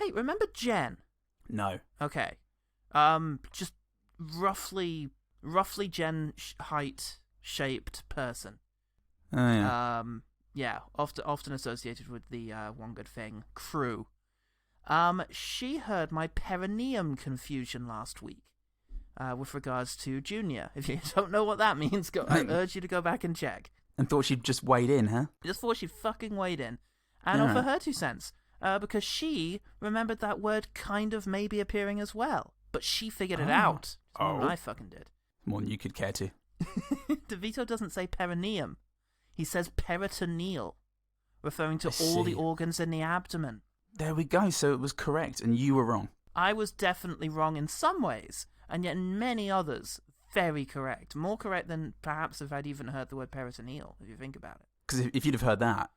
Hey, remember Jen? No. Okay. Just roughly Jen height shaped person. Oh, yeah. Yeah, often associated with the One Good Thing crew. She heard my perineum confusion last week with regards to Junior. If you don't know what that means, I urge you to go back and check. And thought she'd just wade in, huh? Just thought she'd fucking wade in and offer her 2 cents. Because she remembered that word kind of maybe appearing as well. But she figured it out. More than I fucking did. More than you could care to. DeVito doesn't say perineum. He says peritoneal, referring to all the organs in the abdomen. There we go. So it was correct, and you were wrong. I was definitely wrong in some ways, and yet in many others, very correct. More correct than perhaps if I'd even heard the word peritoneal, if you think about it. Because if you'd have heard that,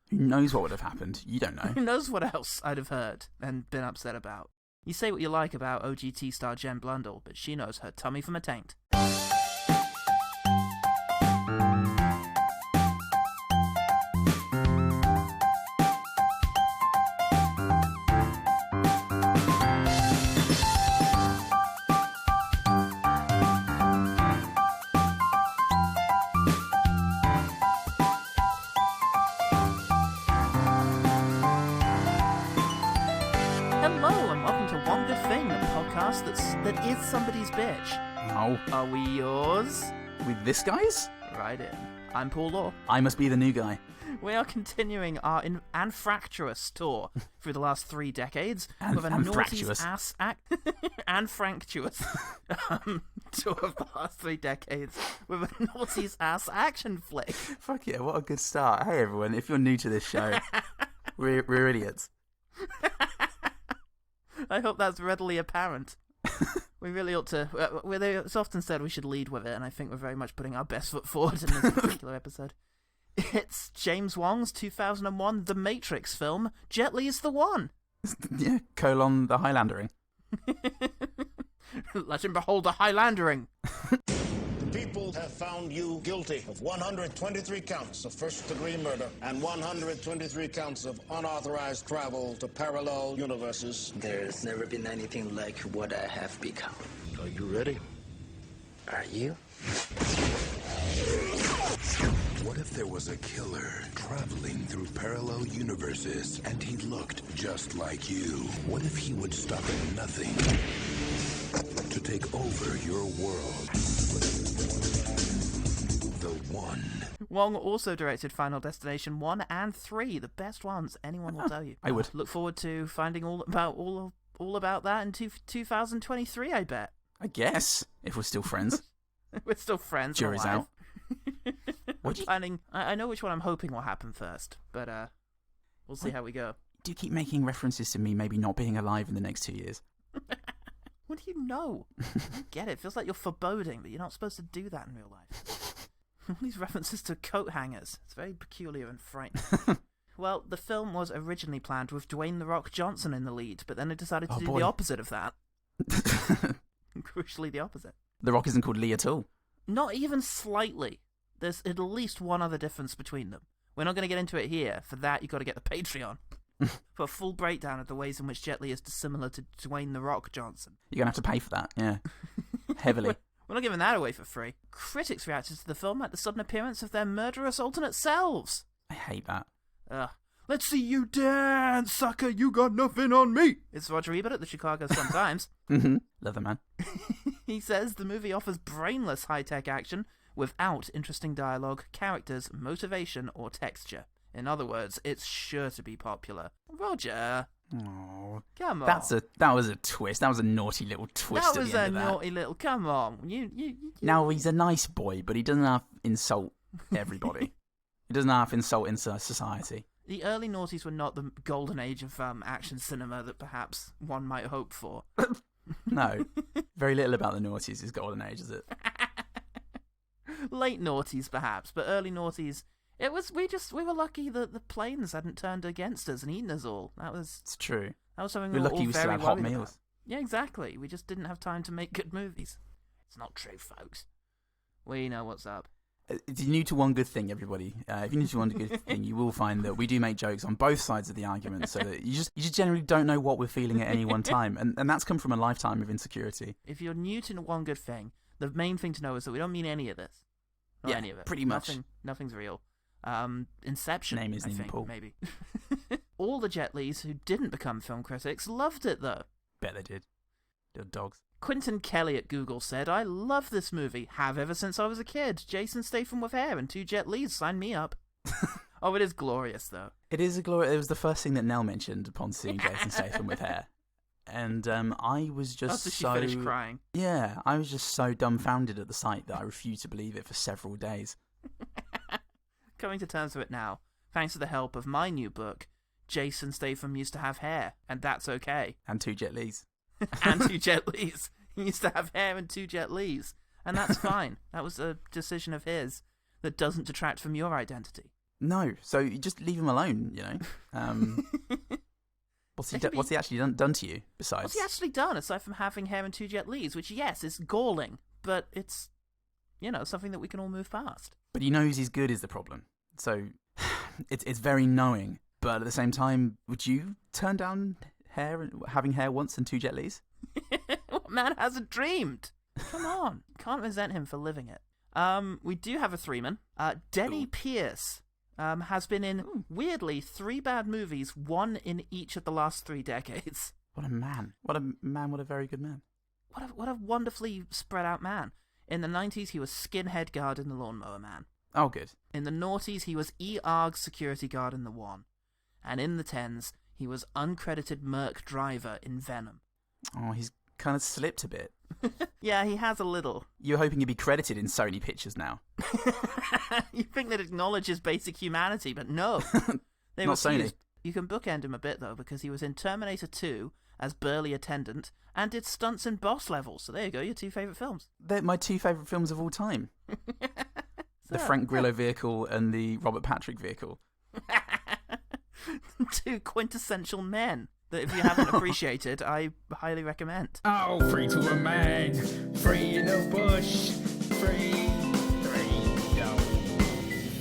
who knows what would have happened? You don't know. Who knows what else I'd have heard and been upset about. You say what you like about OGT star Jen Blundell, but she knows her tummy from a taint. That is somebody's bitch. Oh. Are we yours? With this guy's? Right in. I'm Paul Law. I must be the new guy. We are continuing our Anfractuous tour through the last 3 decades with a naughty's ass Anfractuous tour of the last 3 decades with a naughty's ass action flick. Fuck yeah, what a good start. Hey everyone, if you're new to this show, we're idiots. I hope that's readily apparent. We really ought to. It's often said we should lead with it, and I think we're very much putting our best foot forward in this particular episode. It's James Wong's 2001 The Matrix film, Jet Li's the One. Yeah, : the Highlandering. Let him behold the Highlandering. The people have found you guilty of 123 counts of first-degree murder and 123 counts of unauthorized travel to parallel universes. There's never been anything like what I have become. Are you ready? Are you? What if there was a killer traveling through parallel universes and he looked just like you? What if he would stop at nothing to take over your world? The One. Wong also directed Final Destination 1 and 3, the best ones anyone will tell you. I would. Look forward to finding all about that in 2023, I bet. I guess, if we're still friends. We're still friends. Jury's out. Planning. I know which one I'm hoping will happen first, but we'll see how we go. Do you keep making references to me maybe not being alive in the next 2 years? What do you know? I get it. It feels like you're foreboding, but you're not supposed to do that in real life. All these references to coat hangers. It's very peculiar and frightening. Well, the film was originally planned with Dwayne "The Rock" Johnson in the lead, but then they decided to do the opposite of that. Crucially, the opposite. The Rock isn't called Lee at all. Not even slightly. There's at least one other difference between them. We're not going to get into it here. For that, you've got to get the Patreon. For a full breakdown of the ways in which Jet Li is dissimilar to Dwayne "The Rock" Johnson. You're going to have to pay for that, yeah. Heavily. We're not giving that away for free. Critics reacted to the film at the sudden appearance of their murderous alternate selves. I hate that. Let's see you dance, sucker, you got nothing on me. It's Roger Ebert at the Chicago Sun-Times. Love the man. He says the movie offers brainless high-tech action without interesting dialogue, characters, motivation, or texture. In other words, it's sure to be popular. Roger. Oh, come on. That was a twist. That was a naughty little twist. That was a naughty little. Come on. You. Now he's a nice boy, but he doesn't have to insult everybody. He doesn't have to insult society. The early noughties were not the golden age of action cinema that perhaps one might hope for. No, very little about the noughties is golden age, is it? Late noughties, perhaps, but early noughties. It was we were lucky that the planes hadn't turned against us and eaten us all. It's true. That was something we're we were lucky all we very still have hot worried meals. about. Yeah, exactly. We just didn't have time to make good movies. It's not true, folks. We know what's up. If you're new to One Good Thing, everybody, if you're new to One Good Thing, you will find that we do make jokes on both sides of the argument, so that you just generally don't know what we're feeling at any one time, and that's come from a lifetime of insecurity. If you're new to One Good Thing, the main thing to know is that we don't mean any of this. Not any of it. Pretty much. Nothing's real. Inception, Name isn't I even think, Paul. Maybe. All the Jet Lis who didn't become film critics loved it, though. Bet they did. They're dogs. Quentin Kelly at Google said, "I love this movie. Have ever since I was a kid. Jason Statham with hair and 2 Jet Lis. Sign me up." Oh, it is glorious, though. It is a glory. It was the first thing that Nell mentioned upon seeing Jason Statham with hair. And I was just After she finished crying. Yeah, I was just so dumbfounded at the sight that I refused to believe it for several days. Coming to terms with it now, thanks to the help of my new book, Jason Statham used to have hair, and that's okay. And 2 Jet Lis. And 2 Jet Lis. He used to have hair and 2 Jet Lis, and that's fine. That was a decision of his that doesn't detract from your identity. No, so you just leave him alone, you know. What's he actually done to you, besides? What's he actually done, aside from having hair and 2 Jet Lis, which, yes, is galling, but it's, something that we can all move past. But he knows he's good is the problem. So it's very knowing. But at the same time, would you turn down having hair once and 2 Jet Lis? What man hasn't dreamed? Come on. Can't resent him for living it. We do have a 3-man. Denny Pierce has been in, weirdly, 3 bad movies, 1 in each of the last 3 decades. What a man. What a very good man. What a wonderfully spread out man. In the 90s, he was skinhead guard in The Lawnmower Man. Oh, good. In the noughties, he was EARG security guard in The One. And in the 10s, he was uncredited Merc driver in Venom. Oh, he's kind of slipped a bit. Yeah, he has a little. You're hoping he'd be credited in Sony Pictures now. You think that acknowledges basic humanity, but no. They Not Sony. You can bookend him a bit, though, because he was in Terminator 2 as Burly Attendant and did stunts in Boss Level. So there you go, your 2 favourite films. They're my 2 favourite films of all time. The Frank Grillo vehicle and the Robert Patrick vehicle. 2 quintessential men that, if you haven't appreciated, I highly recommend. Oh, free to a man, free in the bush, free, yo.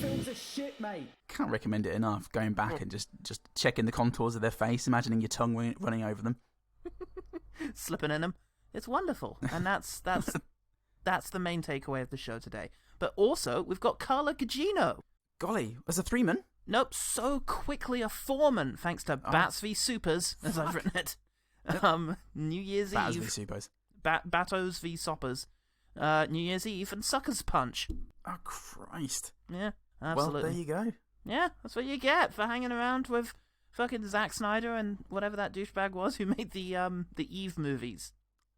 Films are shit, mate. Can't recommend it enough. Going back and just checking the contours of their face, imagining your tongue running over them, slipping in them. It's wonderful, and that's the main takeaway of the show today. But also, we've got Carla Gugino. Golly, as a 3-man? Nope, so quickly a 4-man, thanks to Bats v Supers, as I've written it. New Year's Batters Eve. v Supers. Batos v Soppers. New Year's Eve and Sucker's Punch. Oh, Christ. Yeah, absolutely. Well, there you go. Yeah, that's what you get for hanging around with fucking Zack Snyder and whatever that douchebag was who made the Eve movies.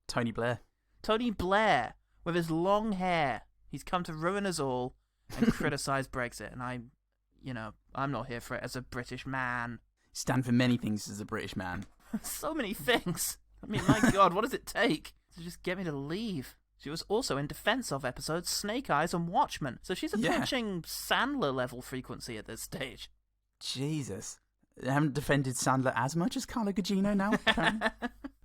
Tony Blair. Tony Blair, with his long hair. He's come to ruin us all and criticise Brexit, and I'm not here for it as a British man. Stand for many things as a British man. So many things. I mean, my God, what does it take to just get me to leave? She was also in defense of episodes Snake Eyes and Watchmen, so she's approaching Sandler-level frequency at this stage. Jesus. I haven't defended Sandler as much as Carla Gugino now, apparently.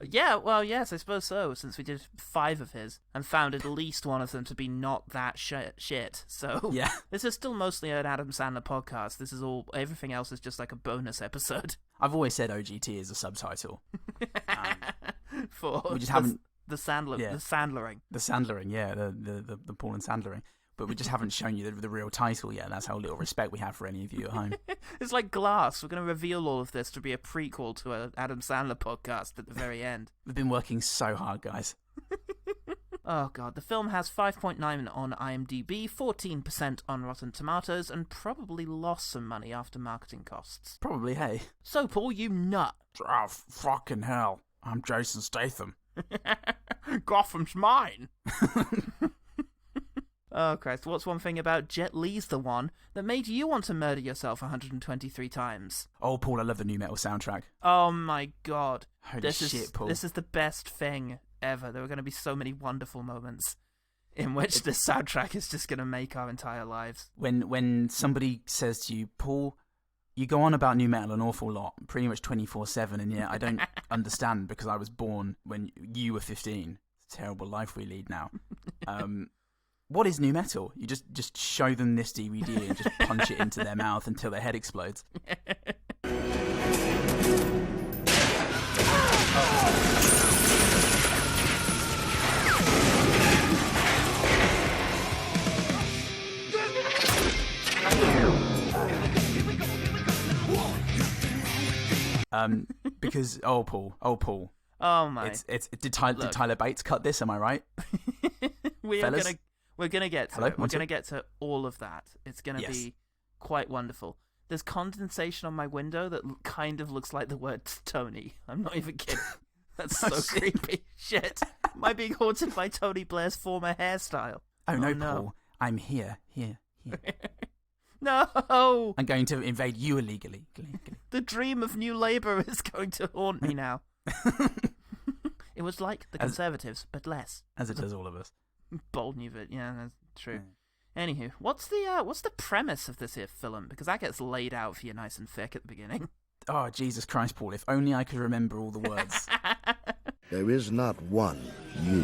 Yeah, well, yes, I suppose so, since we did 5 of his, and found at least one of them to be not that shit. So, yeah. This is still mostly an Adam Sandler podcast. This is all, everything else is just like a bonus episode. I've always said OGT is a subtitle. For we just haven't... The Sandlering. The Sandlering, yeah, the Paul and Sandlering. But we just haven't shown you the real title yet. That's how little respect we have for any of you at home. It's like Glass. We're going to reveal all of this to be a prequel to an Adam Sandler podcast at the very end. We've been working so hard, guys. Oh, God. The film has 5.9 on IMDb, 14% on Rotten Tomatoes, and probably lost some money after marketing costs. Probably, hey. So, Paul, you nut. Oh, fucking hell. I'm Jason Statham. Gotham's mine. Oh, Christ. What's one thing about Jet Li's the one that made you want to murder yourself 123 times? Oh, Paul, I love the new metal soundtrack. Oh, my God. Holy shit, Paul. This is the best thing ever. There are going to be so many wonderful moments in which this soundtrack is just going to make our entire lives. When somebody says to you, Paul, you go on about new metal an awful lot, pretty much 24/7, and yet I don't understand because I was born when you were 15. It's a terrible life we lead now. What is new metal? You just show them this DVD and just punch it into their mouth until their head explodes. Because Paul. Oh my! Did Tyler Bates cut this? Am I right? We're gonna get to it. We're gonna get to all of that. It's gonna be quite wonderful. There's condensation on my window that kind of looks like the word Tony. I'm not even kidding. That's so creepy. Shit. Am I being haunted by Tony Blair's former hairstyle? Oh no, Paul. I'm here. No! I'm going to invade you illegally. The dream of New Labour is going to haunt me now. It was like the Conservatives, but less. As it does all of us. Bold new bit, yeah, that's true. Yeah. Anywho, what's the premise of this here film? Because that gets laid out for you nice and thick at the beginning. Oh, Jesus Christ, Paul, if only I could remember all the words. There is not one you.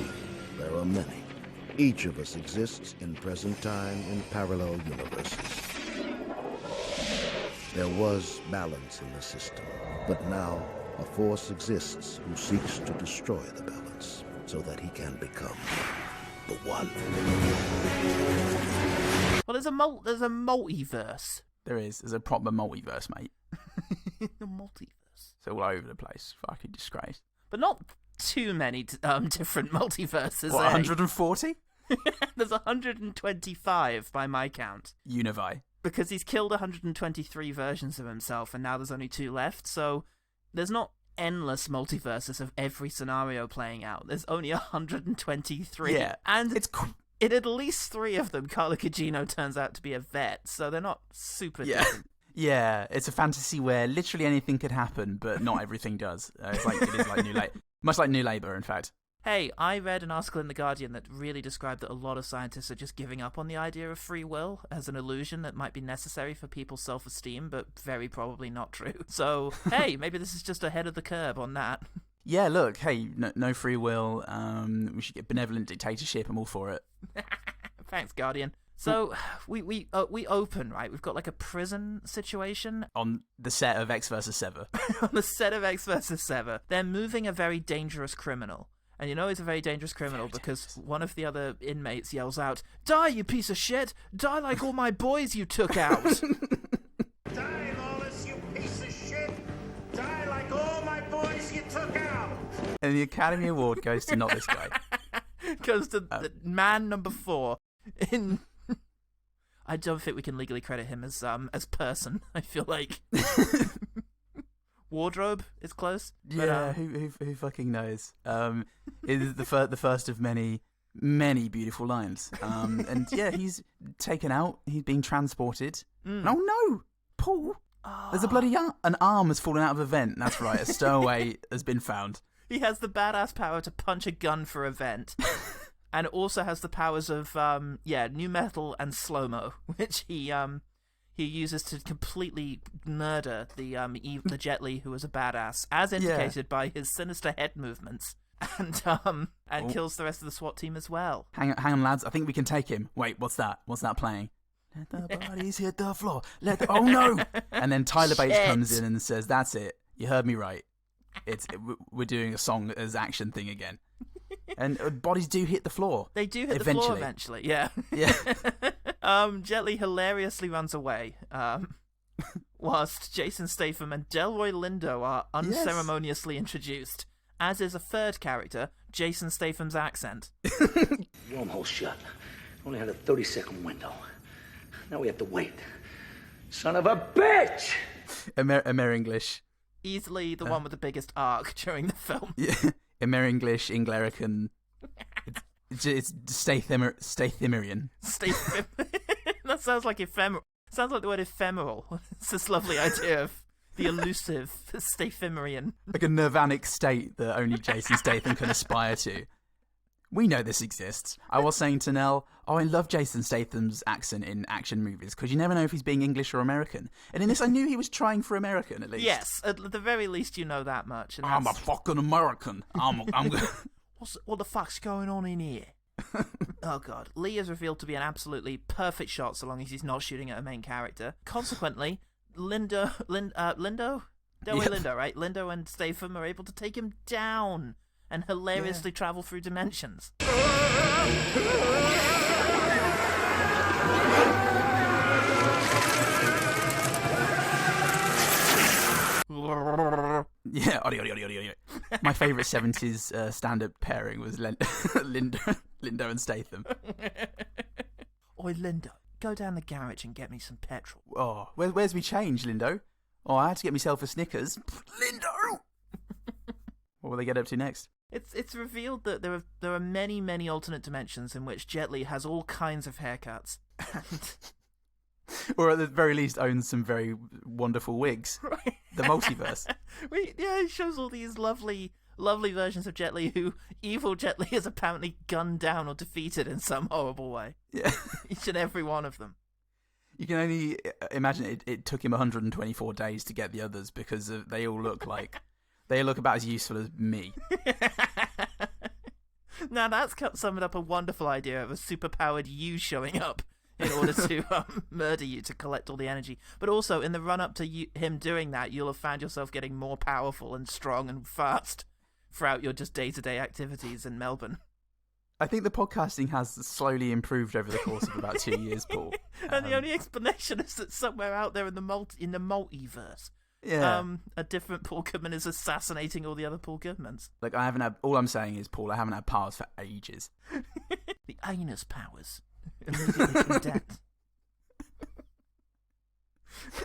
There are many. Each of us exists in present time in parallel universes. There was balance in the system, but now a force exists who seeks to destroy the balance so that he can become the one. Well, there's a multiverse. There's a proper multiverse, mate. The multiverse. It's all over the place. Fucking disgrace. But not too many different multiverses. What, 140? There's 125 by my count. Univai. Because he's killed 123 versions of himself, and now there's only 2 left, so there's not endless multiverses of every scenario playing out. There's only 123. Yeah, and in at least 3 of them, Carla Gugino turns out to be a vet, so they're not super different. Yeah, it's a fantasy where literally anything could happen, but not everything does. It is like much like New Labour, in fact. Hey, I read an article in The Guardian that really described that a lot of scientists are just giving up on the idea of free will as an illusion that might be necessary for people's self-esteem, but very probably not true. So, hey, maybe this is just ahead of the curve on that. Yeah, look, hey, no free will. We should get benevolent dictatorship. I'm all for it. Thanks, Guardian. So, we open, right? We've got like a prison situation. On the set of X vs. Sever. On the set of X vs. Sever. They're moving a very dangerous criminal. And you know he's a very dangerous criminal because one of the other inmates yells out, "Die, you piece of shit! Die like all my boys you took out!" Die, Lawless, you piece of shit! Die like all my boys you took out! And the Academy Award goes to not this guy. Goes to the man number 4 in... I don't think we can legally credit him as person. I feel like... Wardrobe is close. Yeah, who fucking knows? It is the first of many beautiful lines. And yeah, he's taken out. He's being transported. Oh no, Paul! There's a bloody an arm has fallen out of a vent. That's right, a stowaway has been found. He has the badass power to punch a gun for a vent, and also has the powers of new metal and slow mo, which he uses to completely murder the Jet Li, who was a badass, as indicated by his sinister head movements, and kills the rest of the SWAT team as well. Hang on, lads. I think we can take him. Wait, what's that? What's that playing? Let the bodies hit the floor. Oh no! And then Tyler Bates comes in and says, "That's it. You heard me right. We're doing a song as action thing again." And bodies do hit the floor. They do hit the floor eventually, yeah. Jet Li hilariously runs away, whilst Jason Statham and Delroy Lindo are unceremoniously introduced, as is a third character, Jason Statham's accent. Wormhole shut. Only had a 30-second window. Now we have to wait. Son of a bitch! Amer English. Easily the one with the biggest arc during the film. Yeah. Amer English, Englerican. It's Stathamerian. That sounds like ephemeral. Sounds like the word ephemeral. It's this lovely idea of the elusive Stathamerian. Like a nirvanic state that only Jason Statham can aspire to. We know this exists. I was saying to Nell, I love Jason Statham's accent in action movies because you never know if he's being English or American. And in this, I knew he was trying for American, at least. Yes, at the very least you know that much. And I'm a fucking American. I'm what the fuck's going on in here? Oh god. Lee is revealed to be an absolutely perfect shot so long as he's not shooting at a main character. Consequently, Lindo, right? Lindo and Statham are able to take him down and hilariously travel through dimensions. Yeah, audio. My favourite 70s stand-up pairing was Lindo and Statham. Oi, Lindo, go down the garage and get me some petrol. Oh, where's me change, Lindo? Oh, I had to get myself a Snickers. Lindo! What will they get up to next? It's revealed that there are many alternate dimensions in which Jet Li has all kinds of haircuts. Or at the very least owns some very wonderful wigs. Right. The multiverse. It shows all these lovely versions of Jet Li who evil Jet Li is apparently gunned down or defeated in some horrible way. Yeah. Each and every one of them. You can only imagine it took him 124 days to get the others because they all look like... They look about as useful as me. Now that's summed up a wonderful idea of a superpowered you showing up in order to murder you to collect all the energy. But also, in the run-up to him doing that, you'll have found yourself getting more powerful and strong and fast throughout your just day-to-day activities in Melbourne. I think the podcasting has slowly improved over the course of about 2 years, Paul. And the only explanation is that somewhere out there in the mul'iverse, yeah, a different Paul Goodman is assassinating all the other Paul Goodmans. Like, all I'm saying is, Paul, I haven't had powers for ages. The anus powers. Immediately condensed.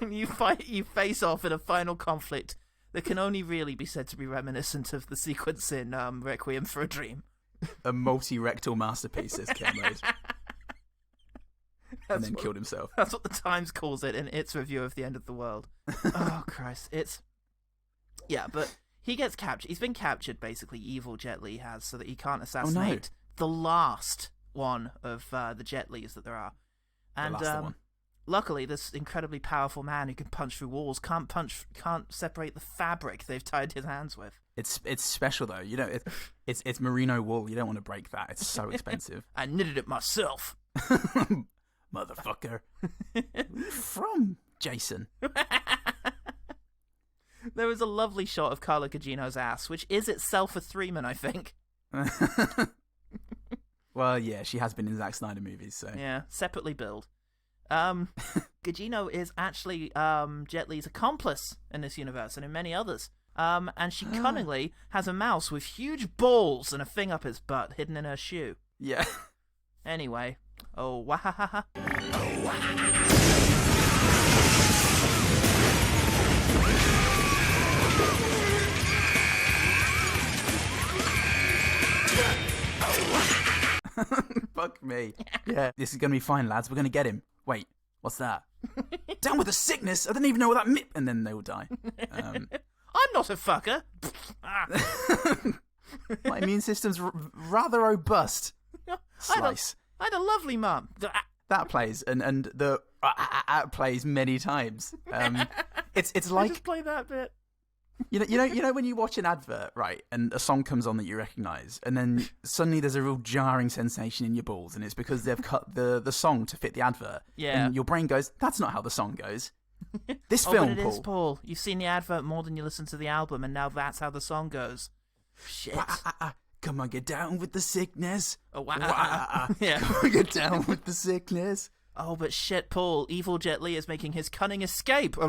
And you face off in a final conflict that can only really be said to be reminiscent of the sequence in Requiem for a Dream. A multi-rectal masterpiece, as Ken made. And then killed himself. That's what the Times calls it in its review of The End of the World. Oh, Christ. Yeah, but he gets captured. He's been captured, basically, evil Jet Li has, so that he can't assassinate the last one of the Jet Lis that there are. And luckily, this incredibly powerful man who can punch through walls can't separate the fabric they've tied his hands with. It's special though, you know. It's merino wool. You don't want to break that. It's so expensive. I knitted it myself, motherfucker. Where are you from, Jason? There was a lovely shot of Carla Gugino's ass, which is itself a three-man, I think. Well, yeah, she has been in Zack Snyder movies, so yeah, separately billed. Gugino is actually Jet Li's accomplice in this universe and in many others. And she cunningly has a mouse with huge balls and a thing up his butt hidden in her shoe. Yeah. Anyway, oh wahahaha. Fuck me. Yeah. This is going to be fine, lads. We're going to get him. Wait, what's that? Down with the sickness. I don't even know what that meant. And then they will die. I'm not a fucker. My immune system's rather robust. Slice. I had a lovely mum. That plays, and the plays many times. It's like just play that bit. You know when you watch an advert, right, and a song comes on that you recognise, and then suddenly there's a real jarring sensation in your balls, and it's because they've cut the song to fit the advert. Yeah. And your brain goes, that's not how the song goes. This film, but it Paul. Is, Paul. You've seen the advert more than you listen to the album, and now that's how the song goes. Shit. Come on, get down with the sickness. Yeah. Come on, get down with the sickness. Oh, but shit, Paul. Evil Jet Li is making his cunning escape. Oh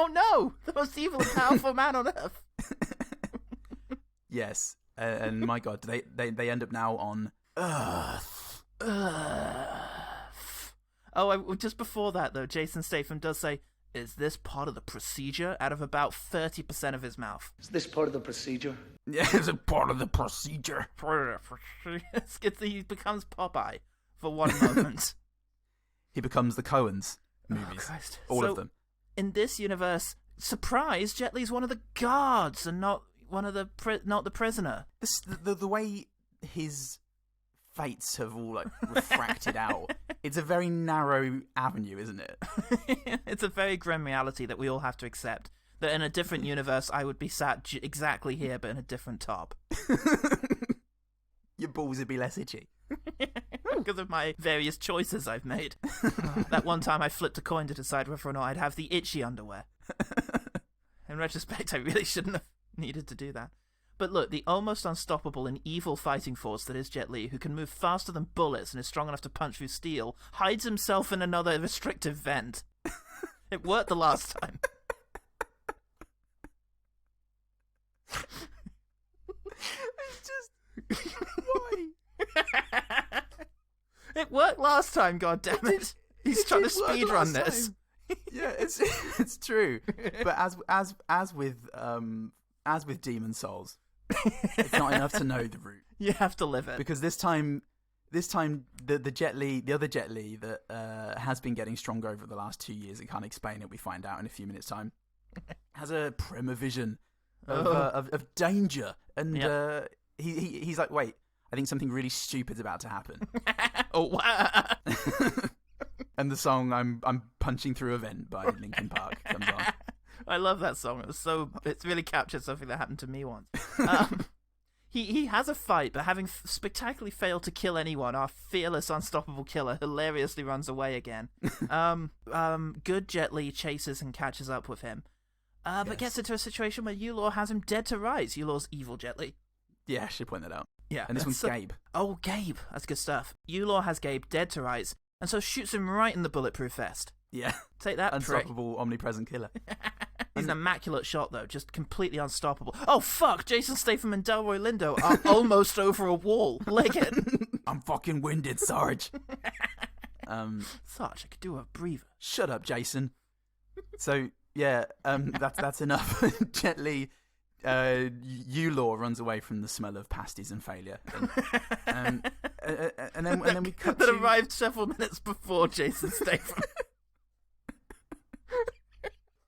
no! The most evil and powerful man on earth. Yes, and my God, they end up now on Earth. Oh, just before that though, Jason Statham does say, "Is this part of the procedure?" out of about 30% of his mouth. Is this part of the procedure? Yeah, it's a part of the procedure. He becomes Popeye for one moment. He becomes the Coens movies. Oh, Christ. All of them. In this universe, surprise, Jet Li's one of the guards and not one of not the prisoner. The way his fates have all like refracted out. It's a very narrow avenue, isn't it? It's a very grim reality that we all have to accept. That in a different universe, I would be sat exactly here, but in a different top. Your balls would be less itchy. Because of my various choices I've made. That one time I flipped a coin to decide whether or not I'd have the itchy underwear. In retrospect, I really shouldn't have needed to do that. But look, the almost unstoppable and evil fighting force that is Jet Li, who can move faster than bullets and is strong enough to punch through steel, hides himself in another restrictive vent. It worked the last time. It's just... Why? It worked last time, goddammit. He's trying to speedrun this. Yeah, it's true. But as with Demon Souls, it's not enough to know the route. You have to live it. Because this time the Jet Li, the other Jet Li that has been getting stronger over the last 2 years, I can't explain it, we find out in a few minutes' time, has a premonition of danger. And he's like, wait, I think something really stupid's about to happen. Oh, wow. And the song I'm Punching Through a Vent by Linkin Park comes on. I love that song. It's really captured something that happened to me once. He has a fight, but having spectacularly failed to kill anyone, our fearless, unstoppable killer hilariously runs away again. Good Jet Li chases and catches up with him, but gets into a situation where Yulor has him dead to rights. Yulor's evil Jet Li. Yeah, I should point that out. Yeah, and this one's Gabe. Oh, Gabe. That's good stuff. Yulor has Gabe dead to rights, and so shoots him right in the bulletproof vest. Yeah. Take that, Unstoppable, omnipresent killer. He's an immaculate shot, though, just completely unstoppable. Oh, fuck! Jason Statham and Delroy Lindo are almost over a wall. Leg it. I'm fucking winded, Sarge. Sarge, I could do a breather. Shut up, Jason. So, yeah, that's enough. Jet Li, Yulor runs away from the smell of pasties and failure. And then we cut that to... arrived several minutes before Jason Statham.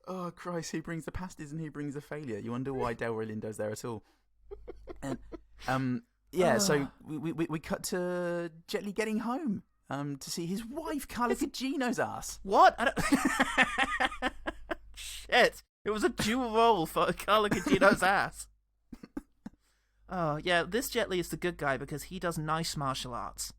Oh, Christ, who brings the pasties and who brings the failure? You wonder why Delroy Lindo's there at all. And, so we cut to Jet Li getting home to see his wife, Carla Gugino's ass. What? Shit. It was a dual role for Carla Gugino's ass. Oh, yeah, this Jet Li is the good guy because he does nice martial arts.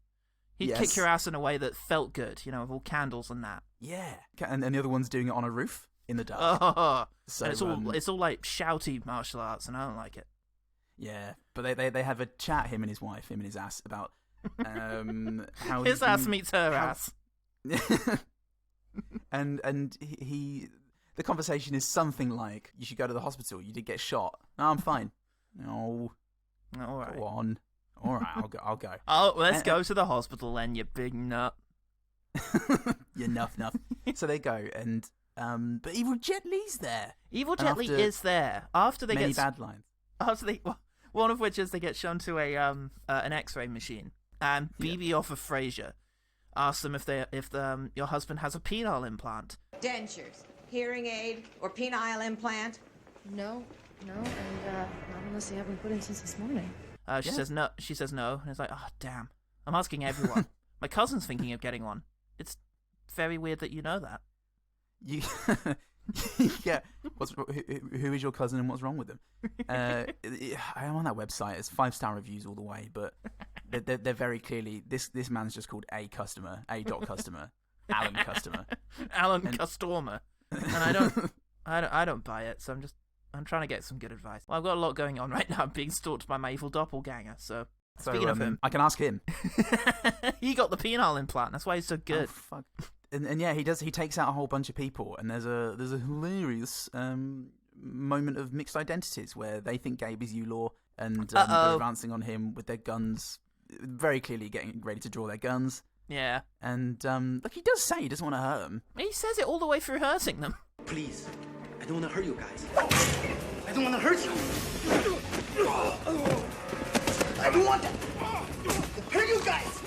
He'd kick your ass in a way that felt good, with all candles and that. Yeah. And the other one's doing it on a roof in the dark. Oh, so, and it's all like shouty martial arts, and I don't like it. Yeah, but they have a chat, him and his wife, him and his ass, about how his ass meets her ass. and he the conversation is something like, "You should go to the hospital. You did get shot." "No, I'm fine." "No, all right, go on. All right, I'll go." Oh, let's go to the hospital then, you big nut. You nuff. So they go, and but evil Jet Li's there. Evil Jet Li is there after they many get bad lines. After they, one of which is they get shown to an X-ray machine, and BB off of Frasier asks them if your husband has a penile implant. Dentures, hearing aid, or penile implant? No, and not unless they haven't put in since this morning. She says no. She says no, and it's like, oh damn! I'm asking everyone. My cousin's thinking of getting one. It's very weird that you know that. You, yeah. Who is your cousin and what's wrong with them? I am on that website. It's 5-star reviews all the way, but they're very clearly this man's just called A customer, Alan customer, customer, and I don't buy it. So I'm trying to get some good advice. Well, I've got a lot going on right now. I'm being stalked by my evil doppelganger. So speaking of him, I can ask him. He got the penile implant. That's why he's so good. Oh, fuck. And yeah, he does. He takes out a whole bunch of people, and there's a hilarious moment of mixed identities where they think Gabe is Yulor, and they're advancing on him with their guns, very clearly getting ready to draw their guns. Yeah. And he does say he doesn't want to hurt them. He says it all the way through hurting them. Please, I don't want to hurt you guys. I don't want to hurt you. I don't want to hurt you guys.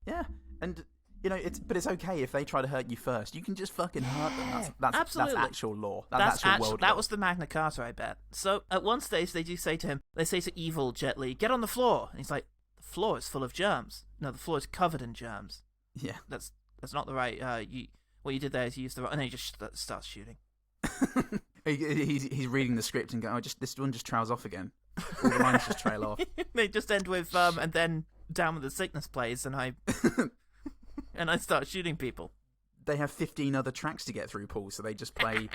Yeah, and it's okay if they try to hurt you first. You can just fucking hurt them. That's actual law. That's actual world law. That was the Magna Carta, I bet. So at one stage they do say to him, they say to evil Jet Li, "Get on the floor," and he's like, "The floor is full of germs." No, the floor is covered in germs. Yeah, that's not the right. What you did there is you used the right, and then he just starts shooting. He's reading the script and going, this one just trails off again. All the lines just trail off. They just end with, and then Down with the Sickness plays, and I start shooting people. They have 15 other tracks to get through, Paul, so they just play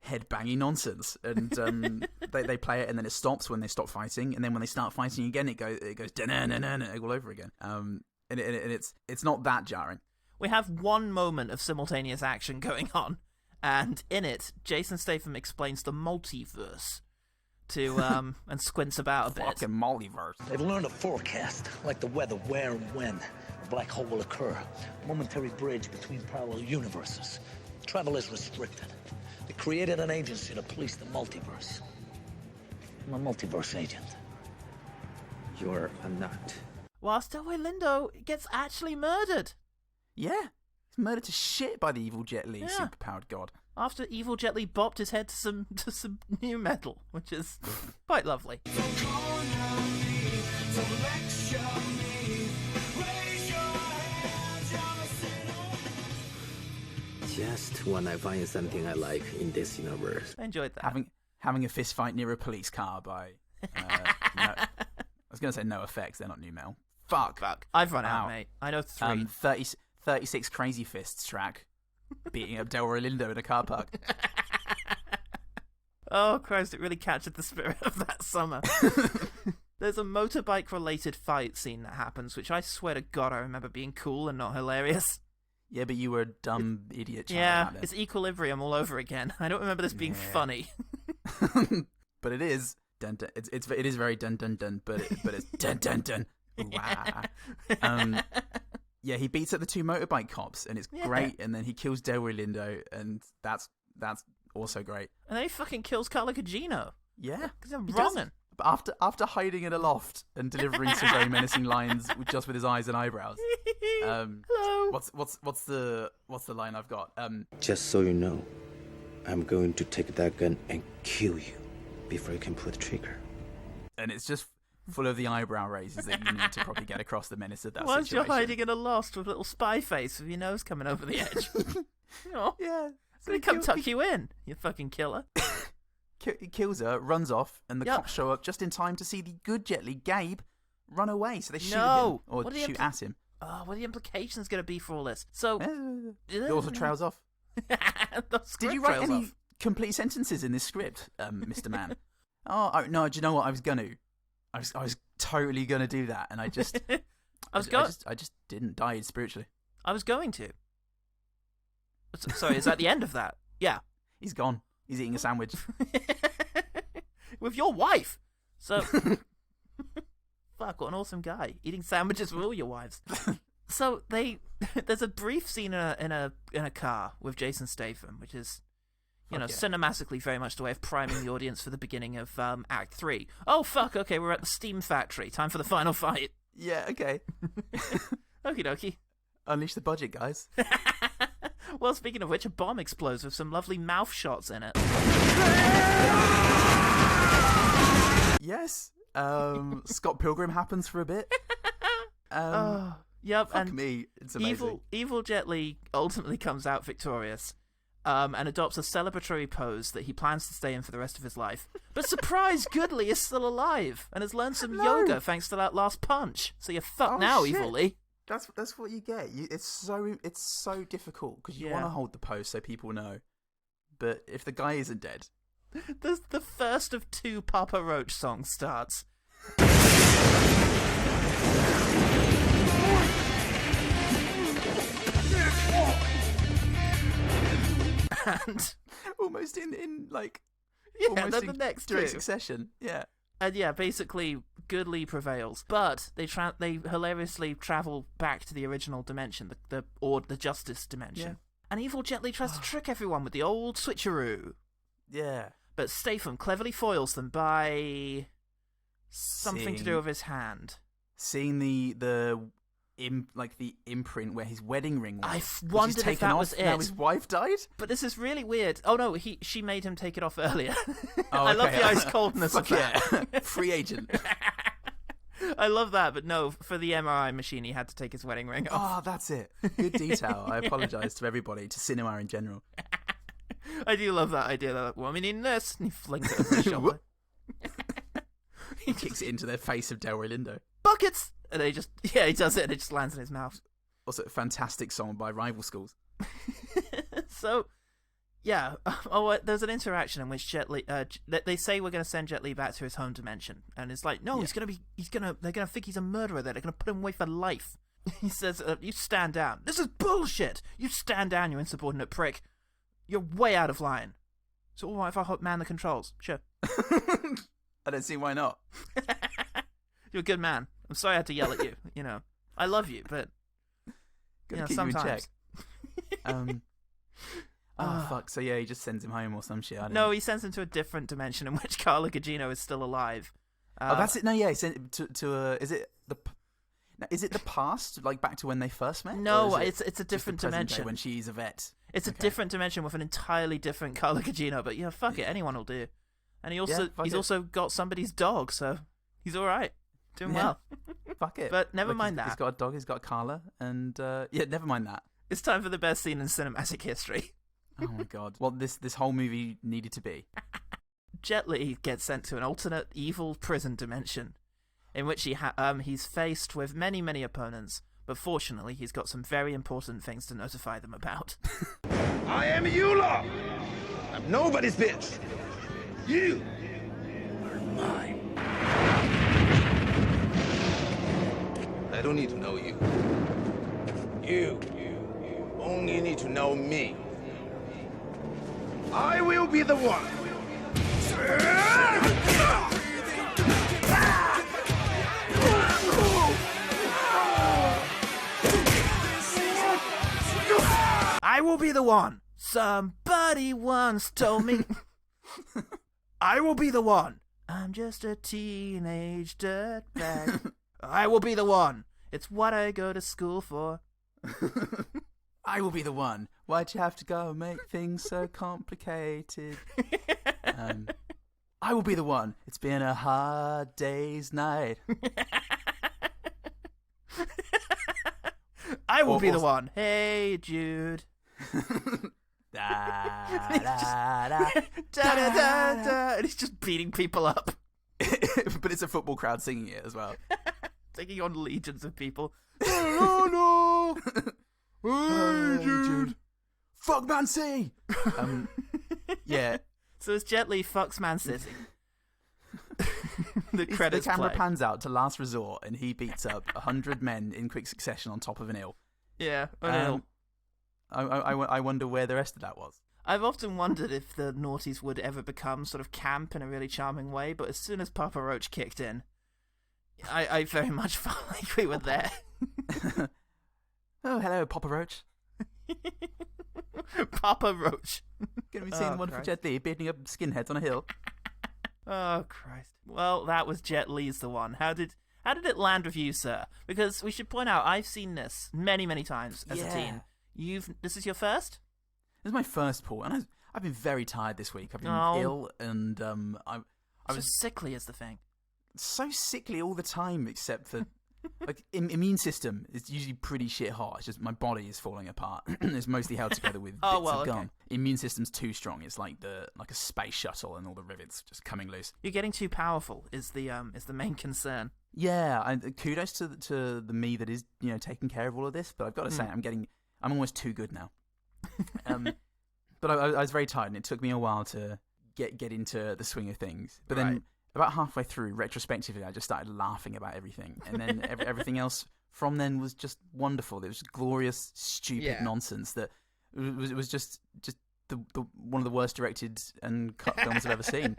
head-banging nonsense. And they play it, and then it stops when they stop fighting, and then when they start fighting again, it goes da-na-na-na-na all over again. And it's not that jarring. We have one moment of simultaneous action going on, and in it, Jason Statham explains the mul'iverse to and squints about a bit. Fucking mul'iverse. They've learned to forecast, like the weather, where and when a black hole will occur. A momentary bridge between parallel universes. Travel is restricted. They created an agency to police the multiverse. I'm a multiverse agent. You're a nut. Whilst Delroy Lindo gets actually murdered. Yeah. He's murdered to shit by the evil Jet Li, superpowered god. After evil Jet Li bopped his head to some new metal, which is quite lovely. Just when I find something I like in this universe. I enjoyed that. Having a fist fight near a police car by... I was going to say No Effects, they're not new metal. Fuck. I've run out, mate. I know 3. 36 Crazy Fists track, beating up Delroy Lindo in a car park. Oh, Christ, it really captured the spirit of that summer. There's a motorbike-related fight scene that happens, which I swear to God I remember being cool and not hilarious. Yeah, but you were a dumb idiot child. Yeah, it's Equilibrium all over again. I don't remember this being funny. But it is. Dun, dun, it is very dun dun dun, but it's dun dun dun. Wow. Yeah, he beats up the 2 motorbike cops, and it's great. And then he kills Delroy Lindo, and that's also great. And then he fucking kills Carla Gugino. Yeah, because I'm wronging. But after hiding in a loft and delivering some very menacing lines with his eyes and eyebrows. Hello. What's the line I've got? Just so you know, I'm going to take that gun and kill you before you can pull the trigger. And it's just full of the eyebrow raises that you need to probably get across the menace of that Whilst situation. you're hiding in a loft with a little spy face with your nose coming over the edge. Oh, yeah. So he come tuck you in, you fucking killer. He kills her, runs off, and the cops show up just in time to see the good Jet Li, Gabe, run away. So they shoot him, or shoot at him. Oh, what are the implications going to be for all this? So it also trails off. Did you write any complete sentences in this script, Mr. Man? Oh no! Do you know what I was gonna? I was totally gonna do that, and I just I just didn't die spiritually. I was going to. Sorry, is that the end of that? Yeah, he's gone. He's eating a sandwich with your wife. So, fuck, what an awesome guy, eating sandwiches with all your wives. So there's a brief scene in a car with Jason Statham, which is, cinematically very much the way of priming the audience for the beginning of Act 3. Oh fuck, okay, we're at the steam factory. Time for the final fight. Yeah, okay. Okie dokie. Unleash the budget, guys. Well, speaking of which, a bomb explodes with some lovely mouth shots in it. Yes. Scott Pilgrim happens for a bit. Yep. Fuck and me. It's amazing. Evil Jet Li ultimately comes out victorious, and adopts a celebratory pose that he plans to stay in for the rest of his life. But surprise, Goodley is still alive and has learned some yoga thanks to that last punch. So you're fucked now, shit. Evil Lee. That's what you get. It's so difficult because you want to hold the pose so people know, but if the guy isn't dead, the first of 2 Papa Roach songs starts. And almost in like almost the next direct succession. Yeah. And basically, Goodley prevails, but they hilariously travel back to the original dimension, the Justice dimension. Yeah. And Evil Jet Li tries to trick everyone with the old switcheroo. Yeah. But Statham cleverly foils them by something to do with his hand. Seeing the imprint where his wedding ring was. I wondered if that was it. Now his wife died? But this is really weird. Oh no, she made him take it off earlier. I love the ice coldness of that. Yeah. Free agent. I love that, but no, for the MRI machine he had to take his wedding ring off. Oh, that's it. Good detail. I apologise to everybody, to cinema in general. I do love that idea. They're like, woman in this, and he flings it over his shoulder. He kicks it into their face of Delroy Lindo. Buckets! And he does it, and it just lands in his mouth. Also, a fantastic song by Rival Schools. So, yeah. There's an interaction in which Jet Li, they say we're going to send Jet Li back to his home dimension, and it's like, no, they're going to think he's a murderer. They're going to put him away for life. He says, you stand down. This is bullshit. You stand down, you insubordinate prick. You're way out of line. So, all right, if I man the controls, sure. I don't see why not. You're a good man. I'm sorry I had to yell at you. You know, I love you, but sometimes. Fuck. So yeah, he just sends him home or some shit. No, he sends him to a different dimension in which Carla Gugino is still alive. That's it. No, yeah, he sent him to is it the past, like back to when they first met? No, it's a different dimension when she's a vet. It's a different dimension with an entirely different Carla Gugino. But yeah, fuck it, anyone will do. And he's also got somebody's dog, so he's all right, doing well. Fuck it. But never mind that. He's got a dog. He's got Carla, and never mind that. It's time for the best scene in cinematic history. Oh my god! Well, this whole movie needed to be. Jet Li gets sent to an alternate evil prison dimension, in which he's faced with many, many opponents. But fortunately, he's got some very important things to notify them about. I am Eula. I'm nobody's bitch. You are mine. I don't need to know you. You only need to know me. I will be the one. I will be the one. Somebody once told me. I will be the one. I'm just a teenage dirtbag. I will be the one. It's what I go to school for. I will be the one. Why'd you have to go and make things so complicated? I will be the one. It's been a hard day's night. I will be the one. Hey, Jude. And he's just beating people up. But it's a football crowd singing it as well. Taking on legions of people. No. Hey, Jude. Fuck Man City. Yeah. So as Jet Li fucks Man City, the credits the camera play. pans out to Last Resort, and he beats up 100 men in quick succession on top of an hill. Yeah, an hill. I wonder where the rest of that was. I've often wondered if the noughties would ever become sort of camp in a really charming way, but as soon as Papa Roach kicked in, I very much felt like we were there. Oh, hello, Papa Roach. Papa Roach. Gonna be seeing the wonderful Jet Li beating up skinheads on a hill. Oh, Christ. Well, that was Jet Li's the one. How did it land with you, sir? Because we should point out, I've seen this many, many times as a teen. This is your first? This is my first, Paul, and I've been very tired this week. I've been ill, and I was sickly is the thing. So sickly all the time, except for like immune system is usually pretty shit hot. It's just my body is falling apart. It's mostly held together with bits of gum. Immune system's too strong. It's like a space shuttle, and all the rivets just coming loose. You're getting too powerful. Is the main concern. Yeah, kudos to the me that is taking care of all of this. But I've got to say, I'm almost too good now. But I was very tired, and it took me a while to get into the swing of things. But then about halfway through, retrospectively, I just started laughing about everything, and then everything else from then was just wonderful. It was glorious, stupid nonsense that was just the one of the worst directed and cut films I've ever seen.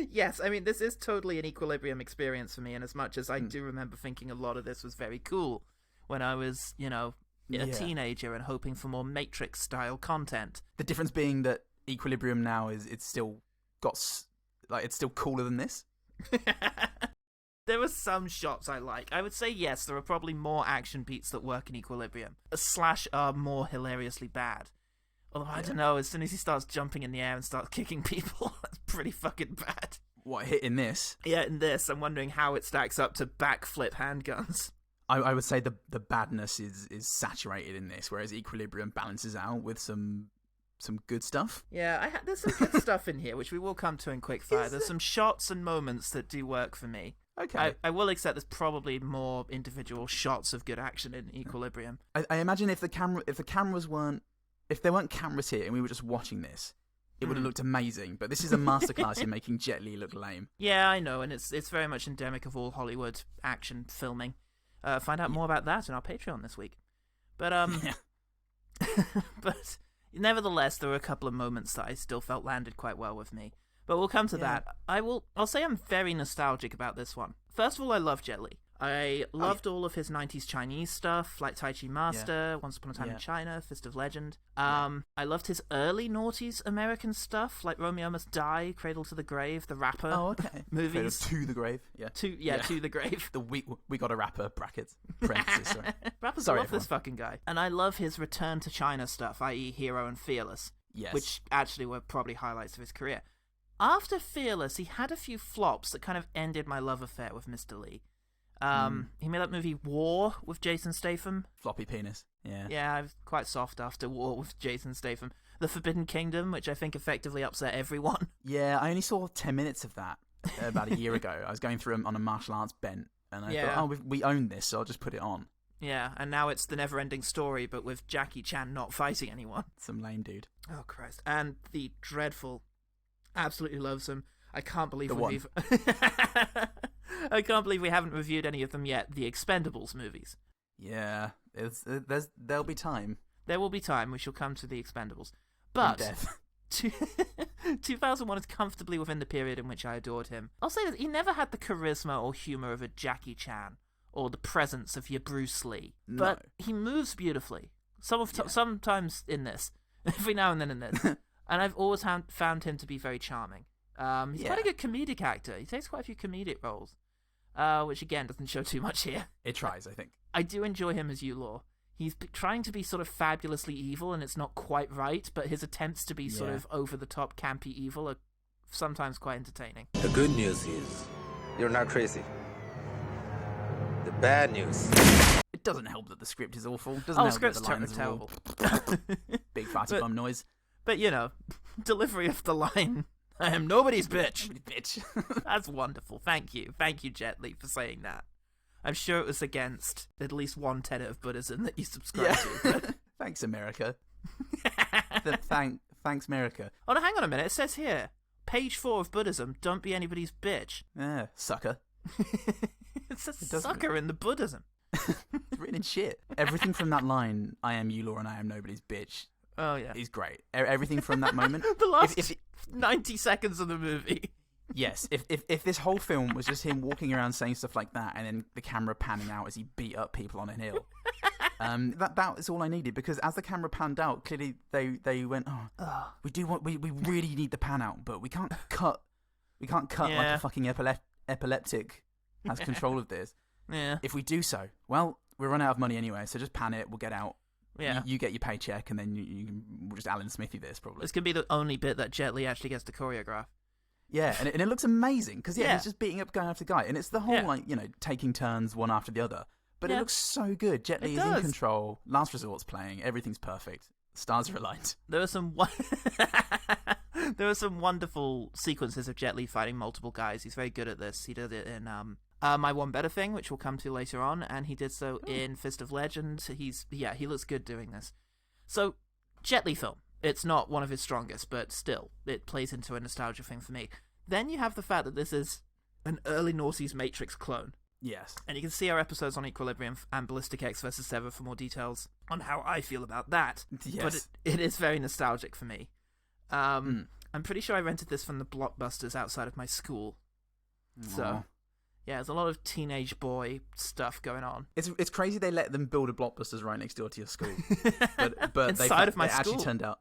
Yes, I mean, this is totally an Equilibrium experience for me, and as much as I do remember thinking a lot of this was very cool when I was, a teenager and hoping for more Matrix-style content. The difference being that Equilibrium now it's still cooler than this. There were some shots I like. I would say yes, there are probably more action beats that work in Equilibrium. Slash are more hilariously bad. Although, I don't know, as soon as he starts jumping in the air and starts kicking people, that's pretty fucking bad. What, hit in this? Yeah, in this. I'm wondering how it stacks up to backflip handguns. I would say the badness is saturated in this, whereas Equilibrium balances out with some some good stuff. Yeah, there's some good stuff in here, which we will come to in quickfire. There's some shots and moments that do work for me. Okay. I will accept there's probably more individual shots of good action in Equilibrium. I imagine if there weren't cameras here and we were just watching this, it would have looked amazing. But this is a masterclass in making Jet Li look lame. Yeah, I know, and it's very much endemic of all Hollywood action filming. Find out more about that in our Patreon this week. But but nevertheless, there were a couple of moments that I still felt landed quite well with me. But we'll come to that. I'll say I'm very nostalgic about this one. First of all, I love Jet Li. I loved all of his 90s Chinese stuff, like Tai Chi Master, Once Upon a Time in China, Fist of Legend. I loved his early noughties American stuff, like Romeo Must Die, Cradle to the Grave, The Rapper. Oh, okay. Movies. Cradle to the Grave. Yeah. To the Grave. The we got a rapper, brackets, parentheses, sorry. Rappers love this fucking guy. And I love his Return to China stuff, i.e. Hero and Fearless. Yes. Which actually were probably highlights of his career. After Fearless, he had a few flops that kind of ended my love affair with Mr. Li. He made that movie War with Jason Statham. Floppy penis. Yeah. Yeah, I was quite soft after War with Jason Statham. The Forbidden Kingdom, which I think effectively upset everyone. Yeah, I only saw 10 minutes of that about a year ago. I was going through them on a martial arts bent, and I thought, we own this, so I'll just put it on. Yeah, and now it's the never-ending story, but with Jackie Chan not fighting anyone. Some lame dude. Oh, Christ. And the dreadful, absolutely loathsome, I can't believe I can't believe we haven't reviewed any of them yet, the Expendables movies. Yeah, there'll be time. There will be time. We shall come to the Expendables. But 2001 is comfortably within the period in which I adored him. I'll say that he never had the charisma or humour of a Jackie Chan or the presence of your Bruce Lee. No. But he moves beautifully. Sometimes in this. Every now and then in this. And I've always found him to be very charming. He's quite a good comedic actor. He takes quite a few comedic roles, which again doesn't show too much here. It tries, I think. I do enjoy him as Yulaw. He's trying to be sort of fabulously evil, and it's not quite right, but his attempts to be sort of over-the-top campy evil are sometimes quite entertaining. The good news is, you're not crazy. The bad news... It doesn't help that the script is awful. Script's terrible. Big fatty bum noise. But, delivery of the line, I am nobody's bitch. Bitch. That's wonderful. Thank you. Thank you, Jet Li, for saying that. I'm sure it was against at least one tenet of Buddhism that you subscribe to. But... Thanks, America. Thanks, America. Oh, no, hang on a minute. It says here, page 4 of Buddhism, don't be anybody's bitch. Yeah, sucker. It says sucker in the Buddhism. It's written in shit. Everything from that line, I am Yulaw and I am nobody's bitch. Oh, yeah. Is great. Everything from that moment. The last 90 seconds of the movie. Yes, if this whole film was just him walking around saying stuff like that, and then the camera panning out as he beat up people on a hill, that is all I needed. Because as the camera panned out, clearly they went, we really need the pan out, but we can't cut like a fucking epileptic has control of this. Yeah. If we do so, well, we run out of money anyway, so just pan it. We'll get out. Yeah. You get your paycheck, and then we'll just Alan Smithy this probably. This can be the only bit that Jet Li actually gets to choreograph. Yeah, and it looks amazing, because he's just beating up guy after guy, and it's the whole, taking turns one after the other. But it looks so good. Jet Li is in control, Last Resort's playing, everything's perfect. Stars are aligned. There are some wonderful sequences of Jet Li fighting multiple guys. He's very good at this. He did it in My One Better Thing, which we'll come to later on, and he did so in Fist of Legend. He looks good doing this. So, Jet Li film. It's not one of his strongest, but still, it plays into a nostalgia thing for me. Then you have the fact that this is an early noughties Matrix clone. Yes. And you can see our episodes on Equilibrium and Ballistic X vs. Sever for more details on how I feel about that. Yes. But it is very nostalgic for me. I'm pretty sure I rented this from the Blockbusters outside of my school. Aww. So, yeah, there's a lot of teenage boy stuff going on. It's crazy they let them build a Blockbusters right next door to your school. But inside of my school. Actually turned out...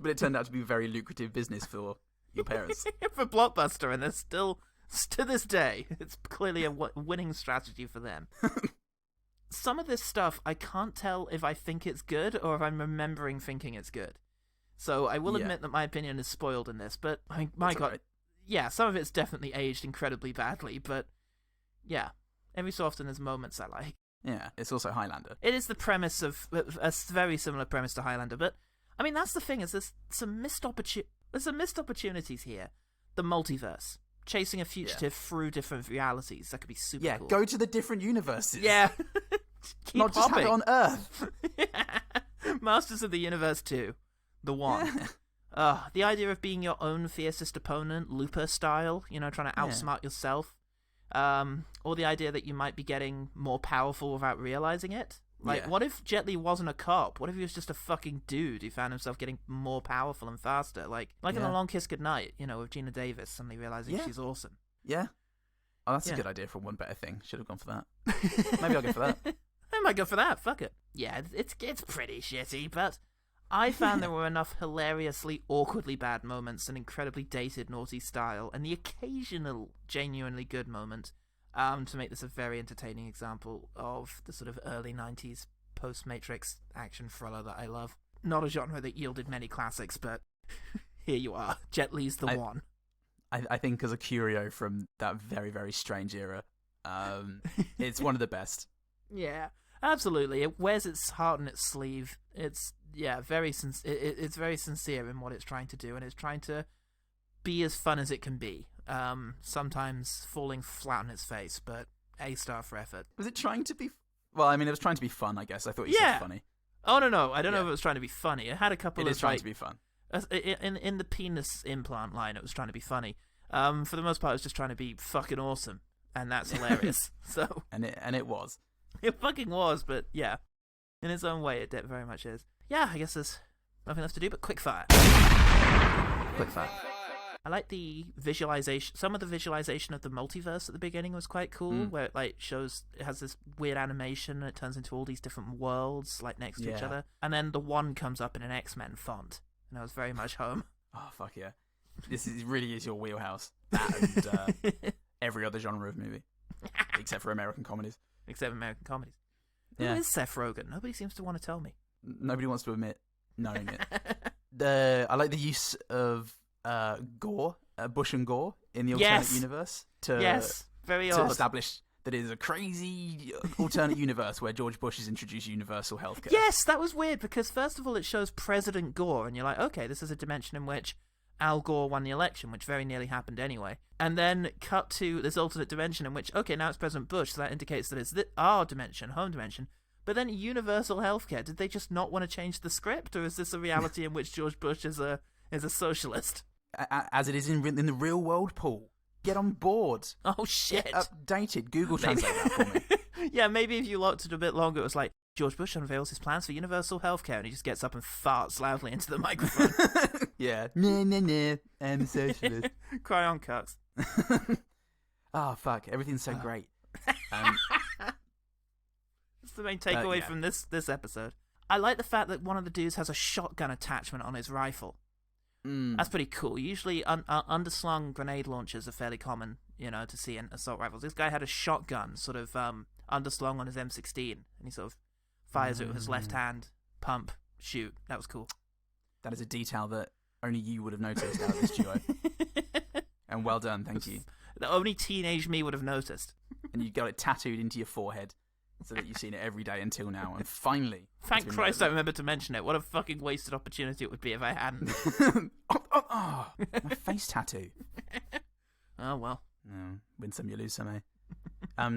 but it turned out to be a very lucrative business for your parents. For Blockbuster, and they're still, to this day, it's clearly a winning strategy for them. Some of this stuff, I can't tell if I think it's good or if I'm remembering thinking it's good. So I will admit that my opinion is spoiled in this, but I mean, my God, right. Yeah, some of it's definitely aged incredibly badly, but yeah, every so often there's moments I like. Yeah, it's also Highlander. It is the premise of a very similar premise to Highlander, but I mean, that's the thing, is there's some missed opportunities here. The multiverse. Chasing a fugitive through different realities. That could be super cool. Yeah, go to the different universes. Yeah. Not just have it on Earth. Masters of the Universe 2. The one. The idea of being your own fiercest opponent, Looper style, trying to outsmart yourself. Or the idea that you might be getting more powerful without realizing it. Like, what if Jet Li wasn't a cop? What if he was just a fucking dude who found himself getting more powerful and faster? Like in A Long Kiss Goodnight, with Gina Davis suddenly realizing she's awesome. Yeah. Oh, that's a good idea for one better thing. Should have gone for that. Maybe I'll go for that. I might go for that. Fuck it. Yeah, it's pretty shitty, but I found there were enough hilariously, awkwardly bad moments and incredibly dated, naughty style, and the occasional genuinely good moment to make this a very entertaining example of the sort of early 90s post-Matrix action thriller that I love. Not a genre that yielded many classics, but here you are. Jet Li's the one. I think as a curio from that very, very strange era, it's one of the best. Yeah, absolutely. It wears its heart on its sleeve. It's very it's very sincere in what it's trying to do, and it's trying to be as fun as it can be. Sometimes falling flat on its face, but A star for effort. Was it trying to be? Well, I mean, it was trying to be fun, I guess. I thought you said funny. Oh no, I don't know if it was trying to be funny. It had a couple of. It is trying to be fun. In the penis implant line, it was trying to be funny. For the most part, it was just trying to be fucking awesome, and that's hilarious. So and it was. It fucking was, but yeah, in its own way, it very much is. Yeah, I guess there's nothing else to do but quickfire. Quickfire. I like the visualization. Some of the visualization of the multiverse at the beginning was quite cool, where it it has this weird animation and it turns into all these different worlds next to each other. And then the one comes up in an X-Men font, and I was very much home. Oh fuck yeah! Really is your wheelhouse. That and every other genre of movie, except for American comedies. Except American comedies. Who is Seth Rogen? Nobody seems to want to tell me. Nobody wants to admit knowing it. I like the use of gore, Bush and Gore in the alternate universe to very to establish that it is a crazy alternate universe where George Bush has introduced universal healthcare. Yes, that was weird because first of all it shows President Gore and you're like, okay, this is a dimension in which Al Gore won the election, which very nearly happened anyway. And then cut to this alternate dimension in which, okay, now it's President Bush, so that indicates that it's our dimension, home dimension. But then universal healthcare, did they just not want to change the script, or is this a reality in which George Bush is a socialist? As it is in the real world, Paul. Get on board. Oh, shit. Get updated. Google Translate that for me. Yeah, maybe if you looked it a bit longer, it was like, George Bush unveils his plans for universal healthcare, and he just gets up and farts loudly into the microphone. Yeah. Nah, I'm a socialist. Cry on, cucks. Oh, fuck. Everything's so great. That's the main takeaway from this episode. I like the fact that one of the dudes has a shotgun attachment on his rifle. That's pretty cool. Usually underslung grenade launchers are fairly common, to see in assault rifles. This guy had a shotgun sort of underslung on his M16, and he sort of fires it with his left hand, pump, shoot. That was cool. That is a detail that only you would have noticed out of this duo. And well done, thank you. That only teenage me would have noticed. And you got it tattooed into your forehead so that you've seen it every day until now. And finally... Thank Christ I remembered to mention it. What a fucking wasted opportunity it would be if I hadn't. My face tattoo. Oh, well. No, win some, you lose some, eh?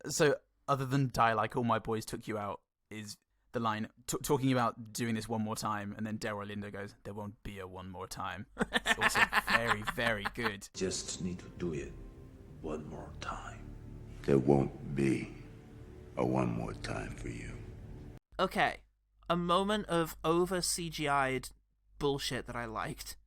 So, other than die like all my boys took you out, is the line talking about doing this one more time, and then Delroy Lindo goes, there won't be a one more time. It's also very, very good. Just need to do it one more time. There won't be a one more time for you. Okay, a moment of over CGI'd bullshit that I liked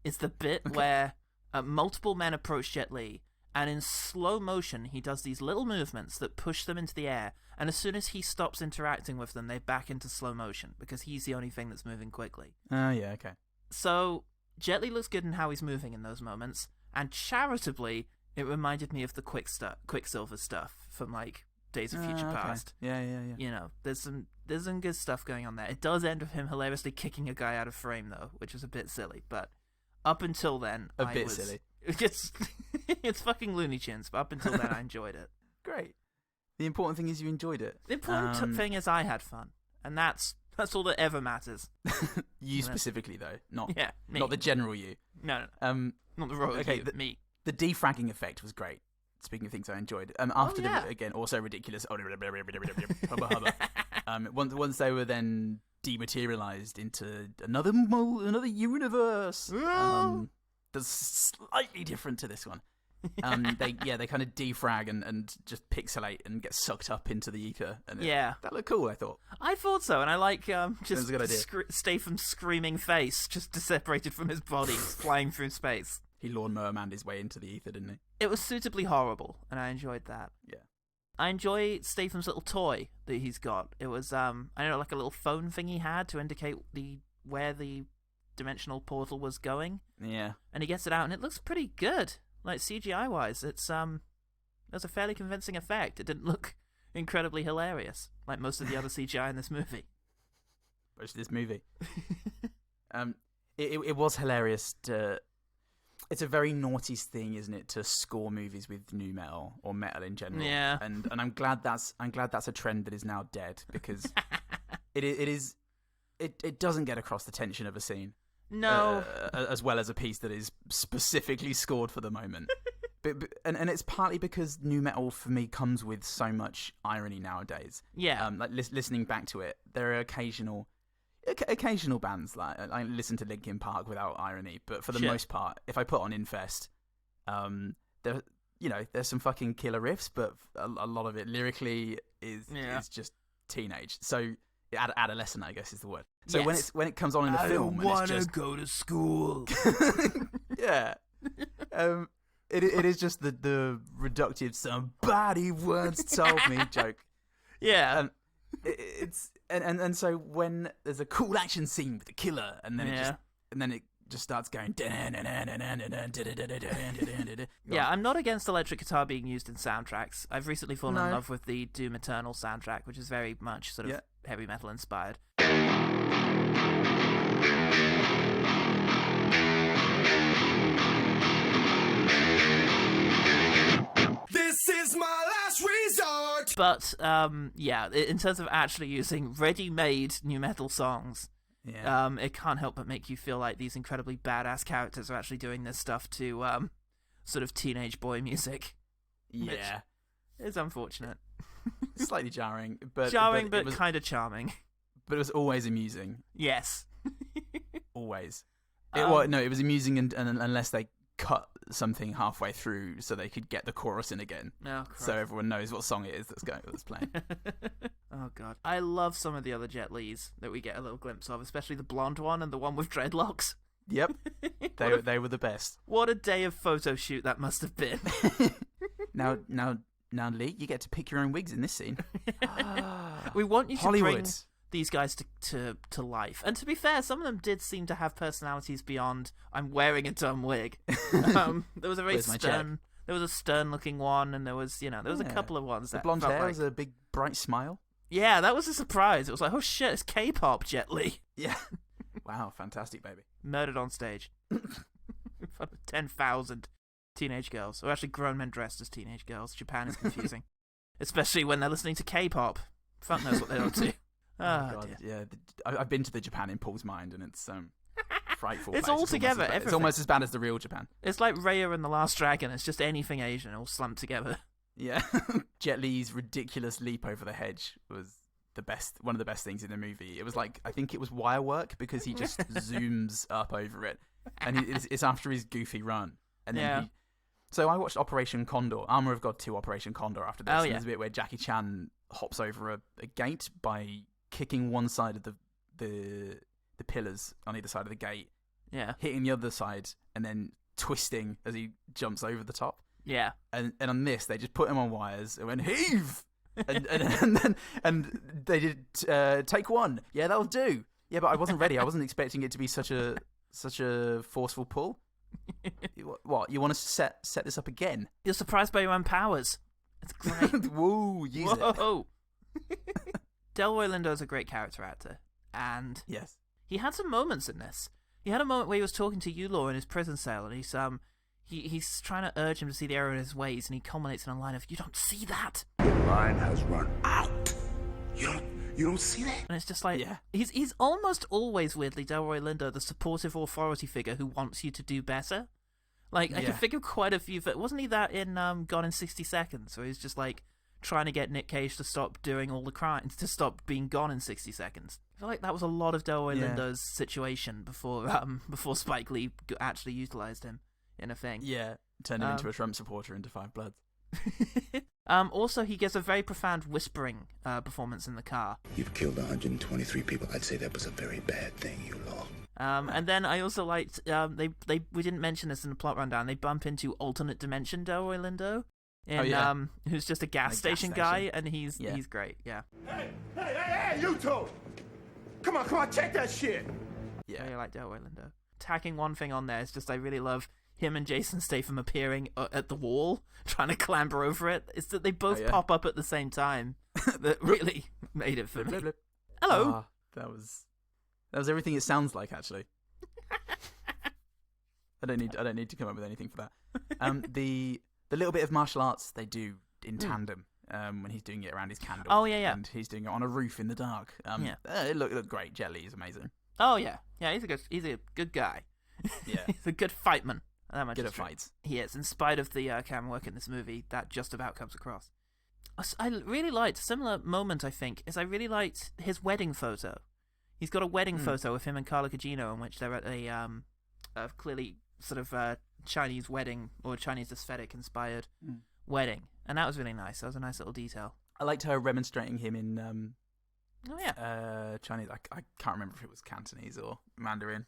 is the bit where multiple men approach Jet Li, and in slow motion he does these little movements that push them into the air, and as soon as he stops interacting with them, they back into slow motion, because he's the only thing that's moving quickly. Oh, yeah, okay. So, Jet Li looks good in how he's moving in those moments, and charitably, it reminded me of the Quicksilver stuff from, Days of Future Past. Yeah. There's some good stuff going on there. It does end with him hilariously kicking a guy out of frame, though, which was a bit silly, but up until then, silly. It's fucking Looney Tunes, but up until then, I enjoyed it. Great. The important thing is you enjoyed it. The important thing is I had fun, and that's That's all that ever matters. You specifically, though, not me. not the general you. No. Not the royal you, me. The defragging effect was great. Speaking of things I enjoyed, after again, also ridiculous. Once they were then dematerialized into another universe, that's slightly different to this one. They kind of defrag and just pixelate and get sucked up into the ether. And that looked cool. I thought so, and I like just Statham's screaming face just separated from his body, flying through space. He lawnmower manned his way into the ether, didn't he? It was suitably horrible, and I enjoyed that. Yeah. I enjoy Statham's little toy that he's got. It was, I don't know, like a little phone thing he had to indicate where the dimensional portal was going. Yeah. And he gets it out, and it looks pretty good. Like, CGI-wise, it's a fairly convincing effect. It didn't look incredibly hilarious, like most of the other CGI in this movie. Most of this movie. It was hilarious to... It's a very naughty thing, isn't it, to score movies with nu metal or metal in general? Yeah. And I'm glad that's a trend that is now dead, because it doesn't get across the tension of a scene. No. As well as a piece that is specifically scored for the moment. and it's partly because nu metal for me comes with so much irony nowadays. Yeah. Like listening back to it, there are occasional bands, like I listen to Linkin Park without irony, but for the most part, if I put on Infest, there's some fucking killer riffs, but a lot of it lyrically is just teenage. So adolescent, I guess, is the word. So when it comes on in the film, I don't want to go to school. Yeah. It is just the reductive "somebody once told me" joke. Yeah. And so when there's a cool action scene with the killer, and then it just starts going. Yeah, I'm not against electric guitar being used in soundtracks. I've recently fallen in love with the Doom Eternal soundtrack, which is very much sort of heavy metal inspired. This is my last resort. But in terms of actually using ready-made nu metal songs, it can't help but make you feel like these incredibly badass characters are actually doing this stuff to sort of teenage boy music. Yeah, it's unfortunate. Slightly jarring, but kind of charming. But it was always amusing. Yes, always. It was amusing, and unless they cut something halfway through so they could get the chorus in again, so everyone knows what song it is that's playing. Oh god, I love some of the other Jet Lis that we get a little glimpse of, especially the blonde one and the one with dreadlocks. Yep, they were the best. What a day of photo shoot that must have been. Now, Lee, you get to pick your own wigs in this scene. We want you to Hollywood. bring these guys to life. And to be fair, some of them did seem to have personalities beyond "I'm wearing a dumb wig." There was a very stern. There was a stern-looking one, and there was a couple of ones. The blonde hair was a big bright smile. Yeah, that was a surprise. It was like, oh shit, it's K-pop, Jet Li. Yeah. Wow, fantastic, baby. Murdered on stage. In front of 10,000 teenage girls, or actually grown men dressed as teenage girls. Japan is confusing, especially when they're listening to K-pop. Fuck knows what they're up to. Oh God, yeah. I've been to the Japan in Paul's mind, and it's frightful. It's all together. It's almost as bad as the real Japan. It's like Raya and the Last Dragon. It's just anything Asian all slumped together. Yeah. Jet Li's ridiculous leap over the hedge was one of the best things in the movie. It was like, I think it was wire work, because he just zooms up over it, and it's after his goofy run, and then So I watched Operation Condor, Armor of God 2 Operation Condor after this. And there's a bit where Jackie Chan hops over a gate by kicking one side of the pillars on either side of the gate, hitting the other side, and then twisting as he jumps over the top. Yeah. And on this, they just put him on wires and went, heave! and they did take one. Yeah, that'll do. Yeah, but I wasn't ready. I wasn't expecting it to be such a forceful pull. What? You want to set this up again? You're surprised by your own powers. It's great. Woo! Use it. Delroy Lindo's a great character actor, and yes, he had some moments in this. He had a moment where he was talking to Yulaw in his prison cell, and he's trying to urge him to see the error in his ways, and he culminates in a line of, "You don't see that. Your line has run out. You You don't see that? And it's just like, he's almost always, weirdly, Delroy Lindo, the supportive authority figure who wants you to do better. Like, I can think of quite a few, wasn't he that in Gone in 60 Seconds, where he's just like trying to get Nick Cage to stop doing all the crimes, to stop being gone in 60 seconds. I feel like that was a lot of Delroy Lindo's situation before Spike Lee actually utilized him in a thing. Yeah, turned him into a Trump supporter into Five Bloods. Also, he gives a very profound whispering performance in the car. You've killed 123 people. I'd say that was a very bad thing, you law. And then I also liked, we didn't mention this in the plot rundown, they bump into alternate dimension Delroy Lindo, who's just a gas station guy, and he's great, yeah. Hey, you two! Come on, check that shit! Yeah, I like Delroy Lindo. Tacking one thing on there is just, I really love him and Jason Statham appearing at the wall, trying to clamber over it. It's that they both pop up at the same time that really made it for me. Hello! That was everything it sounds like, actually. I don't need to come up with anything for that. The little bit of martial arts they do in tandem when he's doing it around his candle. Oh yeah. And he's doing it on a roof in the dark. It looked great. Jet Li is amazing. Oh yeah, he's a good guy. Yeah, he's a good fightman. Good at fights. He is. In spite of the camera work in this movie, that just about comes across. I really liked a similar moment. I think I really liked his wedding photo. He's got a wedding photo of him and Carla Gugino in which they're at a clearly sort of Chinese wedding or Chinese aesthetic inspired wedding, and that was really nice. That was a nice little detail. I liked her remonstrating him in Chinese. I can't remember if it was Cantonese or Mandarin.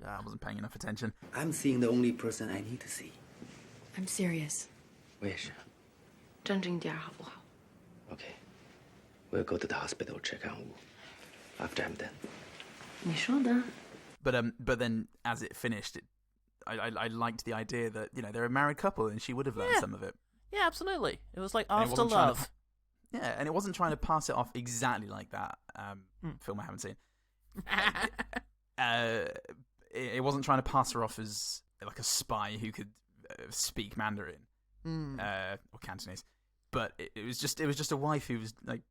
I wasn't paying enough attention. I'm seeing the only person I need to see. I'm serious. 我也是。镇静点好不好? Okay. We'll go to the hospital, check on Wu. After I'm done. 你说的. But then as it finished, I liked the idea that, they're a married couple and she would have learned some of it. Yeah, absolutely. It was like after love. And it wasn't trying to pass it off exactly like that. Film I haven't seen. It wasn't trying to pass her off as like a spy who could speak Mandarin or Cantonese, but it was just a wife who was like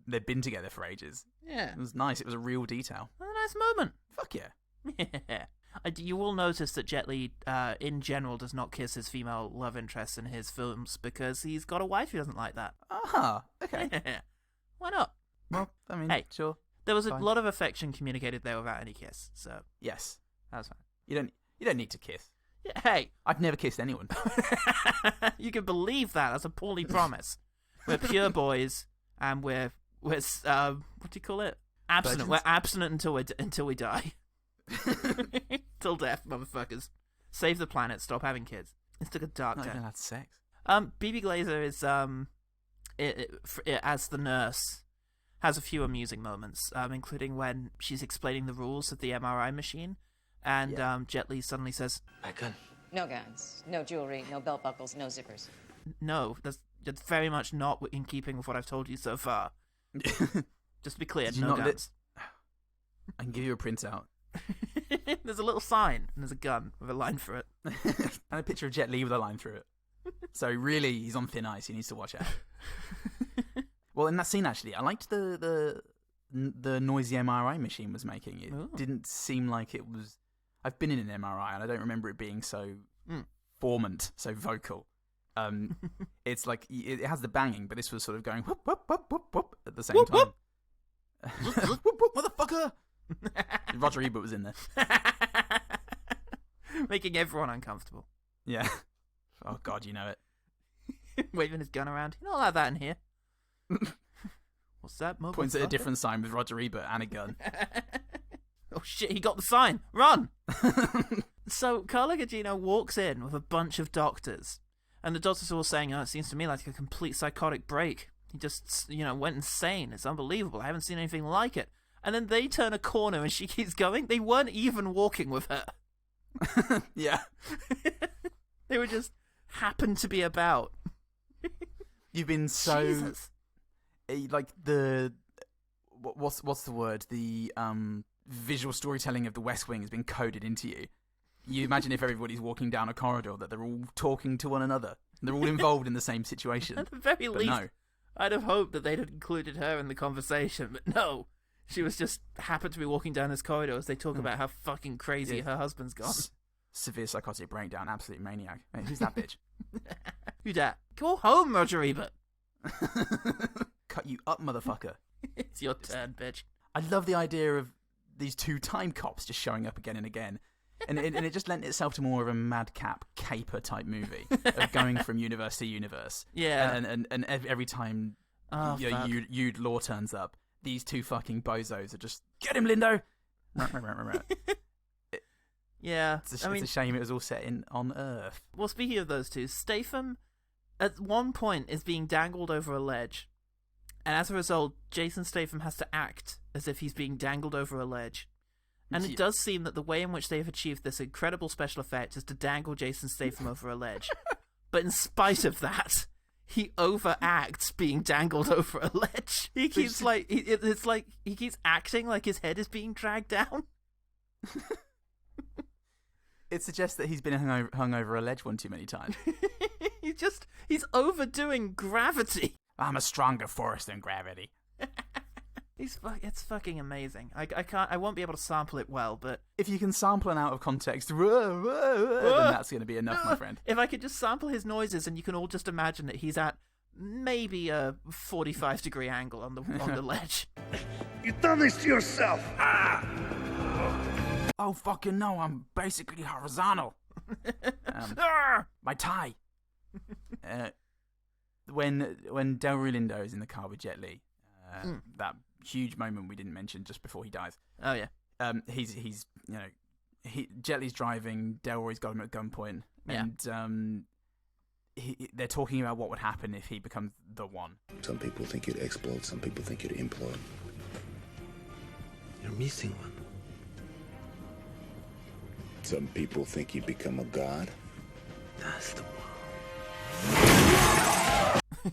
they'd been together for ages. Yeah, it was nice. It was a real detail. A nice moment. Fuck yeah. Yeah. You will notice that Jet Li, in general, does not kiss his female love interests in his films because he's got a wife who doesn't like that. Okay. Why not? Well, I mean, sure. There was a lot of affection communicated there without any kiss, so yes, that's fine. You don't need to kiss. Yeah, hey, I've never kissed anyone. You can believe that. That's a poorly promise. We're pure boys, and we're what do you call it? Abstinent. Virgins? We're abstinent until we die. Till death, motherfuckers. Save the planet. Stop having kids. It's took a dark turn. Not even had sex. BB Glazer is as the nurse. Has a few amusing moments, including when she's explaining the rules of the MRI machine, and Jet Li suddenly says, "My gun." No guns, no jewelry, no belt buckles, no zippers. No, that's very much not in keeping with what I've told you so far. Just to be clear, no guns. I can give you a printout. There's a little sign, and there's a gun with a line through it. And a picture of Jet Li with a line through it. So really, he's on thin ice. He needs to watch out. Well, in that scene, actually, I liked the noisy MRI machine was making. It didn't seem like it was... I've been in an MRI, and I don't remember it being so formant, so vocal. It's like, it has the banging, but this was sort of going whoop, whoop, whoop, whoop, whoop at the same time. Whoop, whoop, whoop, motherfucker! Roger Ebert was in there. Making everyone uncomfortable. Yeah. Oh, God, you know it. Waving his gun around. You're not allowed that in here. What's that? Points at a different sign with Roger Ebert and a gun. Oh shit, he got the sign. Run! So Carla Gugino walks in with a bunch of doctors, and the doctors are all saying, it seems to me like a complete psychotic break. He just, went insane. It's unbelievable. I haven't seen anything like it. And then they turn a corner and she keeps going. They weren't even walking with her. Yeah. They were just happened to be about. You've been so... Jesus. Like what's the word? The visual storytelling of the West Wing has been coded into you. You imagine if everybody's walking down a corridor that they're all talking to one another. They're all involved in the same situation. At the very least, no. I'd have hoped that they'd included her in the conversation, but no. She was just happened to be walking down this corridor as they talk about how fucking crazy her husband's gone. Severe psychotic breakdown, absolute maniac. Hey, who's that bitch? Who dat? Go home, Roger Ebert. Cut you up, motherfucker. It's your turn, bitch. I love the idea of these two time cops just showing up again and again. And it just lent itself to more of a madcap caper type movie of going from universe to universe. Yeah. And every time Jude Law turns up, these two fucking bozos are just, get him, Lindo! Yeah. It's a shame it was all set on Earth. Well, speaking of those two, Statham at one point is being dangled over a ledge. And as a result, Jason Statham has to act as if he's being dangled over a ledge. And it does seem that the way in which they have achieved this incredible special effect is to dangle Jason Statham over a ledge. But in spite of that, he overacts being dangled over a ledge. He keeps he keeps acting like his head is being dragged down. It suggests that he's been hung over a ledge one too many times. He's overdoing gravity. I'm a stronger force than gravity. It's fucking amazing. I won't be able to sample it well, but if you can sample an out of context, then that's going to be enough, my friend. If I could just sample his noises, and you can all just imagine that he's at maybe a 45-degree angle on the ledge. You've done this to yourself. Oh fucking no! I'm basically horizontal. My tie. When Delroy Lindo is in the car with Jet Li, that huge moment we didn't mention just before he dies. Oh yeah. He's Jet Li's driving. Delroy's got him at gunpoint, and they're talking about what would happen if he becomes the one. Some people think you'd explode. Some people think you'd implode. You're missing one. Some people think you'd become a god. That's the one.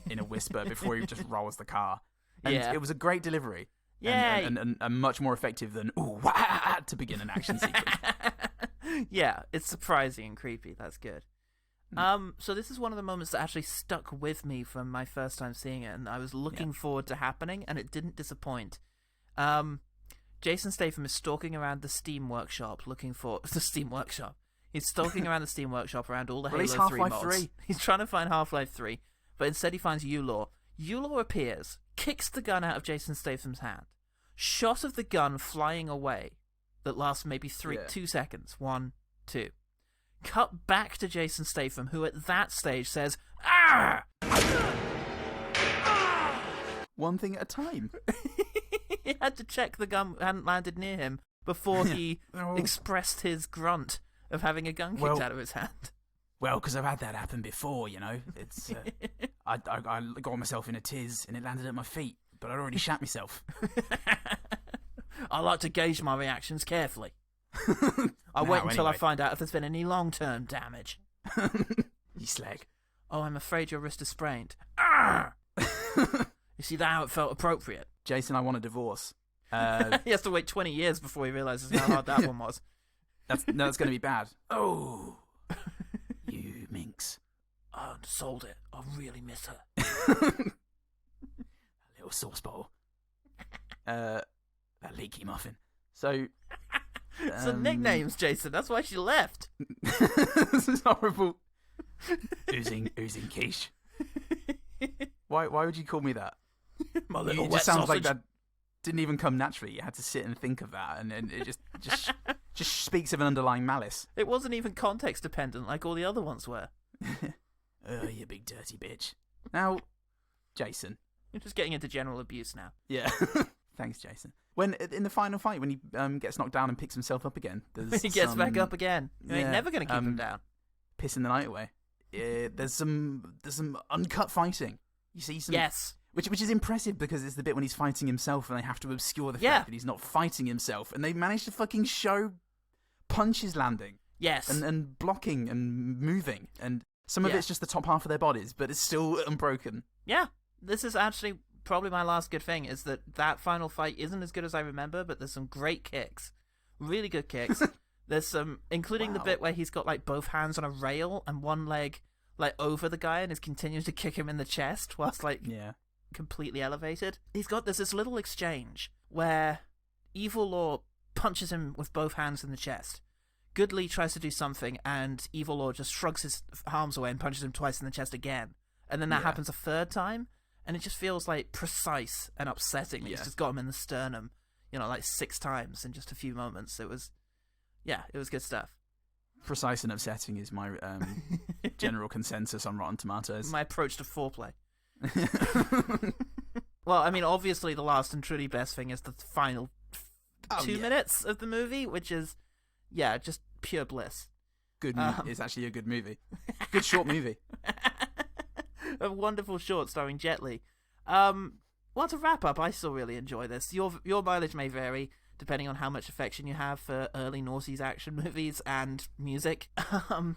In a whisper before he just rolls the car. And it was a great delivery. Yeah. And much more effective than ooh wah to begin an action sequence. Yeah, it's surprising and creepy. That's good. So this is one of the moments that actually stuck with me from my first time seeing it, and I was looking forward to happening, and it didn't disappoint. Jason Statham is stalking around the Steam Workshop looking for the Steam Workshop. He's stalking around the Steam Workshop around all the Halo 3 mods. 3. He's trying to find Half-Life 3, but instead he finds Yulaw. Yulaw appears, kicks the gun out of Jason Statham's hand. Shot of the gun flying away that lasts maybe 2 seconds. 1, 2. Cut back to Jason Statham, who at that stage says, "Ah!" One thing at a time. He had to check the gun hadn't landed near him before he expressed his grunt of having a gun kicked out of his hand. Well, because I've had that happen before, you know. It's I got myself in a tiz and it landed at my feet, but I'd already shat myself. I like to gauge my reactions carefully. I wait until I find out if there's been any long-term damage. You slag. Oh, I'm afraid your wrist is sprained. Ah! You see how it felt appropriate? Jason, I want a divorce. He has to wait 20 years before he realises how hard that one was. That's going to be bad. Oh, you minx. I undersold it. I really miss her. A little sauce bowl. That leaky muffin. So... Some nicknames, Jason. That's why she left. This is horrible. Oozing quiche. Why would you call me that? My little it wet just sounds sausage. like that didn't even come naturally. You had to sit and think of that, and it just speaks of an underlying malice. It wasn't even context dependent like all the other ones were. Oh, you big dirty bitch. Now, Jason. You're just getting into general abuse now. Yeah. Thanks, Jason. When in the final fight, when he gets knocked down and picks himself up again, he gets back up again. You ain't never gonna keep him down. Pissing the night away. There's some uncut fighting. You see some which is impressive because it's the bit when he's fighting himself and they have to obscure the fact that he's not fighting himself, and they manage to fucking show punches landing. Yes. And blocking and moving, and some of it's just the top half of their bodies, but it's still unbroken. Yeah. This is actually probably my last good thing, is that final fight isn't as good as I remember, but there's some great kicks. Really good kicks. There's some, including the bit where he's got like both hands on a rail and one leg like over the guy and is continuing to kick him in the chest whilst like completely elevated. There's this little exchange where Evil Law punches him with both hands in the chest. Goodley tries to do something, and Evil Law just shrugs his arms away and punches him twice in the chest again. And then that happens a third time, and it just feels like precise and upsetting. He's just got him in the sternum, like 6 times in just a few moments. It was good stuff. Precise and upsetting is my general consensus on Rotten Tomatoes. My approach to foreplay. Well, I mean, obviously the last and truly best thing is the final 2 minutes of the movie, which is, just pure bliss. It's actually a good movie. Good short movie. A wonderful short starring Jet Li. Well, to wrap up, I still really enjoy this. Your mileage may vary depending on how much affection you have for early noughties action movies and music. Oh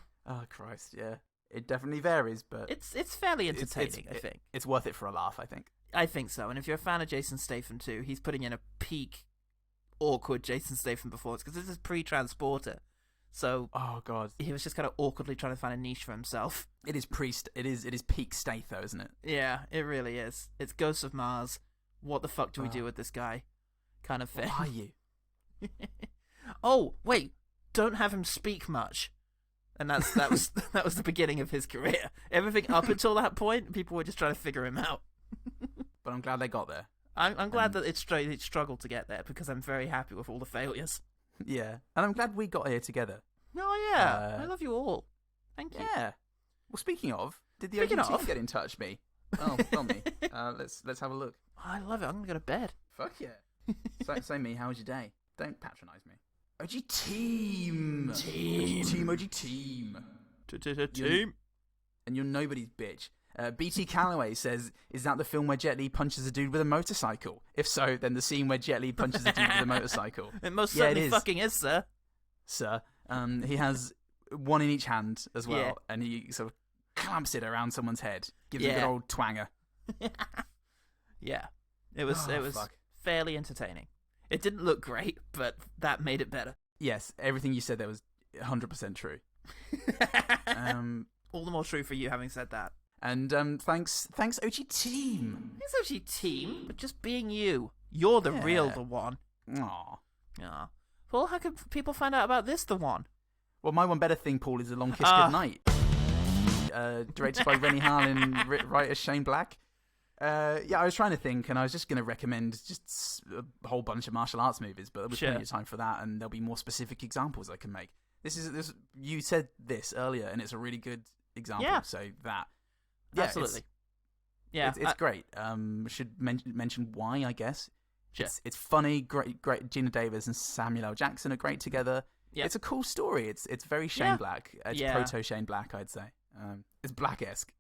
Christ, yeah. It definitely varies, but it's fairly entertaining, I think. It's worth it for a laugh, I think. I think so. And if you're a fan of Jason Statham too, he's putting in a peak awkward Jason Statham performance, because this is pre-Transporter. So oh god, he was just kind of awkwardly trying to find a niche for himself. It is peak Statho, isn't it? Yeah, it really is. It's Ghosts of Mars. What the fuck do we do with this guy? Kind of thing. What are you? Oh wait, don't have him speak much. And that was the beginning of his career. Everything up until that point, people were just trying to figure him out. But I'm glad they got there. I'm glad that it struggled to get there, because I'm very happy with all the failures. Yeah, and I'm glad we got here together. Oh yeah, I love you all. Thank you. Yeah. Well, speaking of, did the OG get in touch with me? Oh, tell me. Let's have a look. I love it. I'm gonna go to bed. Fuck yeah. Say me, how was your day? Don't patronise me. OG team. OG team. Team. And you're nobody's bitch. BT Calloway says, is that the film where Jet Li punches a dude with a motorcycle? If so, then the scene where Jet Li punches a dude with a motorcycle. It most certainly fucking is, sir. Sir. He has one in each hand as well, and he sort of clamps it around someone's head. Gives it a good old twanger. Yeah. It was fairly entertaining. It didn't look great, but that made it better. Yes, everything you said there was 100% true. All the more true for you having said that. And thanks OG Team. Thanks OG Team, but just being you. You're the real the one. Aww. Well, how can people find out about this the one? Well, my one better thing, Paul, is A Long Kiss Goodnight. Directed by Rennie Harlin, writer Shane Black. I was trying to think, and I was just going to recommend just a whole bunch of martial arts movies, but there was plenty of time for that, and there'll be more specific examples I can make. This you said this earlier, and it's a really good example. Yeah. So that, absolutely, it's great. Should mention why, I guess. Sure. It's funny, great. Gina Davis and Samuel L. Jackson are great together. Yep. It's a cool story. It's very Shane Black. It's proto Shane Black, I'd say. It's Black-esque.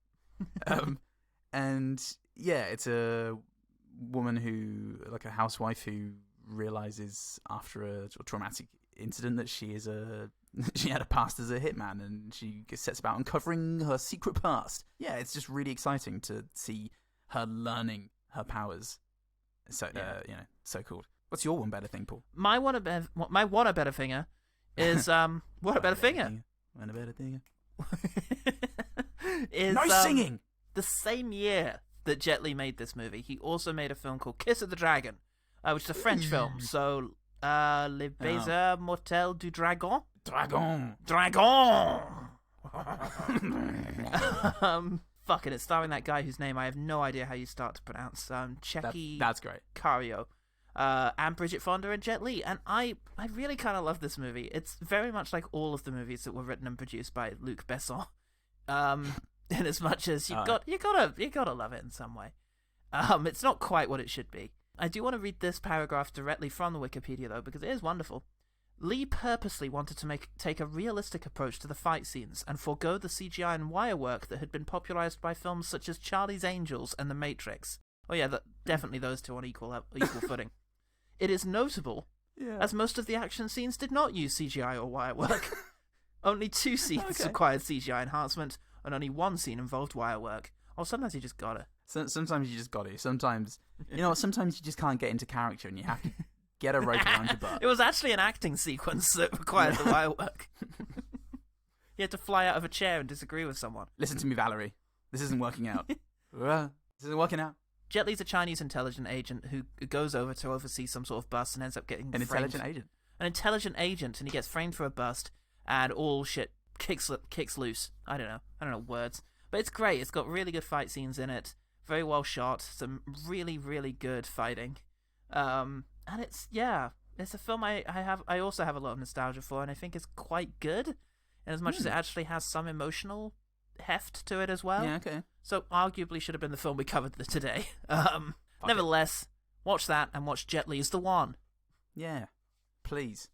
And yeah, it's a woman a housewife who realizes after a traumatic incident that she had a past as a hitman, and she sets about uncovering her secret past. Yeah, it's just really exciting to see her learning her powers. So so cool. What's your one better thing, Paul? My one a better thinger is what a better thinger. One a better thinger. Is no singing. The same year that Jet Li made this movie, he also made a film called Kiss of the Dragon, which is a French film. So, Le Baiser Mortel du Dragon. Dragon. Fucking it's starring that guy whose name I have no idea how you start to pronounce. Checky. That's great. Cario. And Bridget Fonda and Jet Li. And I really kind of love this movie. It's very much like all of the movies that were written and produced by Luc Besson. In as much as you gotta love it in some way. It's not quite what it should be. I do want to read this paragraph directly from the Wikipedia though, because it is wonderful. Lee purposely wanted to take a realistic approach to the fight scenes and forego the CGI and wire work that had been popularized by films such as Charlie's Angels and The Matrix. Oh yeah, definitely those two on equal footing. It is notable, as most of the action scenes did not use CGI or wire work. Only 2 scenes required CGI enhancement, and only 1 scene involved wire work. Or sometimes you just gotta. Sometimes you just gotta. Sometimes, sometimes you just can't get into character and you have to get a rope around your butt. It was actually an acting sequence that required the wire work. You had to fly out of a chair and disagree with someone. Listen to me, Valerie. This isn't working out. This isn't working out. Jet Li's a Chinese intelligence agent who goes over to oversee some sort of bust and ends up getting An intelligent agent. An intelligent agent, and he gets framed for a bust, and all shit kicks loose. I don't know words, but it's great. It's got really good fight scenes in it, very well shot, some really, really good fighting, and it's a film I also have a lot of nostalgia for, and I think it's quite good, in as much as it actually has some emotional heft to it as well. Yeah, okay. So arguably should have been the film we covered today. Nevertheless, watch that and watch Jet Li's The One. Yeah, please.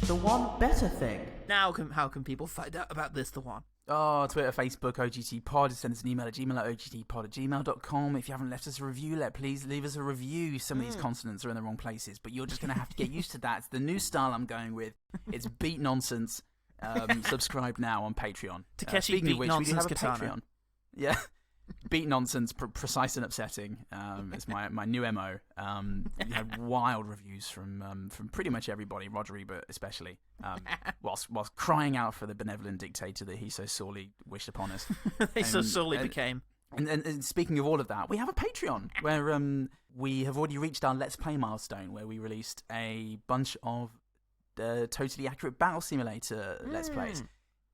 The One Better Thing. Now, how can people find out about this, The One? Oh, Twitter, Facebook, OGT Pod. Send us an email at ogtpod@gmail.com. If you haven't left us a review, please leave us a review. Some of these consonants are in the wrong places, but you're just going to have to get used to that. It's the new style I'm going with. It's beat nonsense. Subscribe now on Patreon. Takeshi Beat Nonsense Katana. Patreon. Yeah. Beat nonsense, precise and upsetting. It's my new MO. We had wild reviews from pretty much everybody, Roger Ebert especially, whilst crying out for the benevolent dictator that he so sorely wished upon us. so sorely became. And speaking of all of that, we have a Patreon where we have already reached our Let's Play milestone, where we released a bunch of totally accurate battle simulator Let's Plays.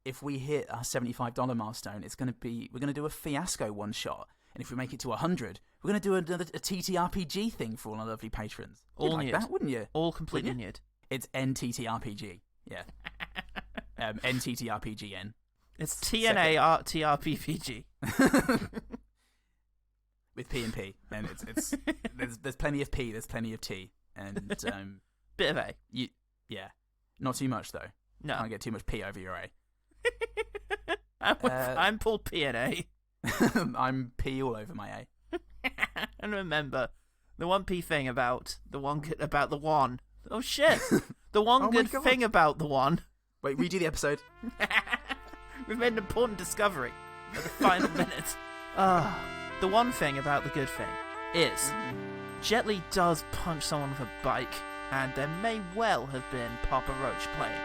If we hit our $75 milestone, we're going to do a fiasco one shot. And if we make it to 100, we're going to do a TTRPG thing for all our lovely patrons. You'd like that, wouldn't you? All completely nude. It's NTTRPG. Yeah. NTTRPGN. It's TNARTRPG. With P and P. And it's there's plenty of P, there's plenty of T. And bit of A. Yeah. Not too much though. No. Can't get too much P over your A. I'm Paul P and A. I'm P all over my A. And remember, the one P thing about the one. Oh shit! The one good thing about the one. Wait, redo the episode. We've made an important discovery at the final minute. The one thing about the good thing is Jet Li does punch someone with a bike, and there may well have been Papa Roach playing.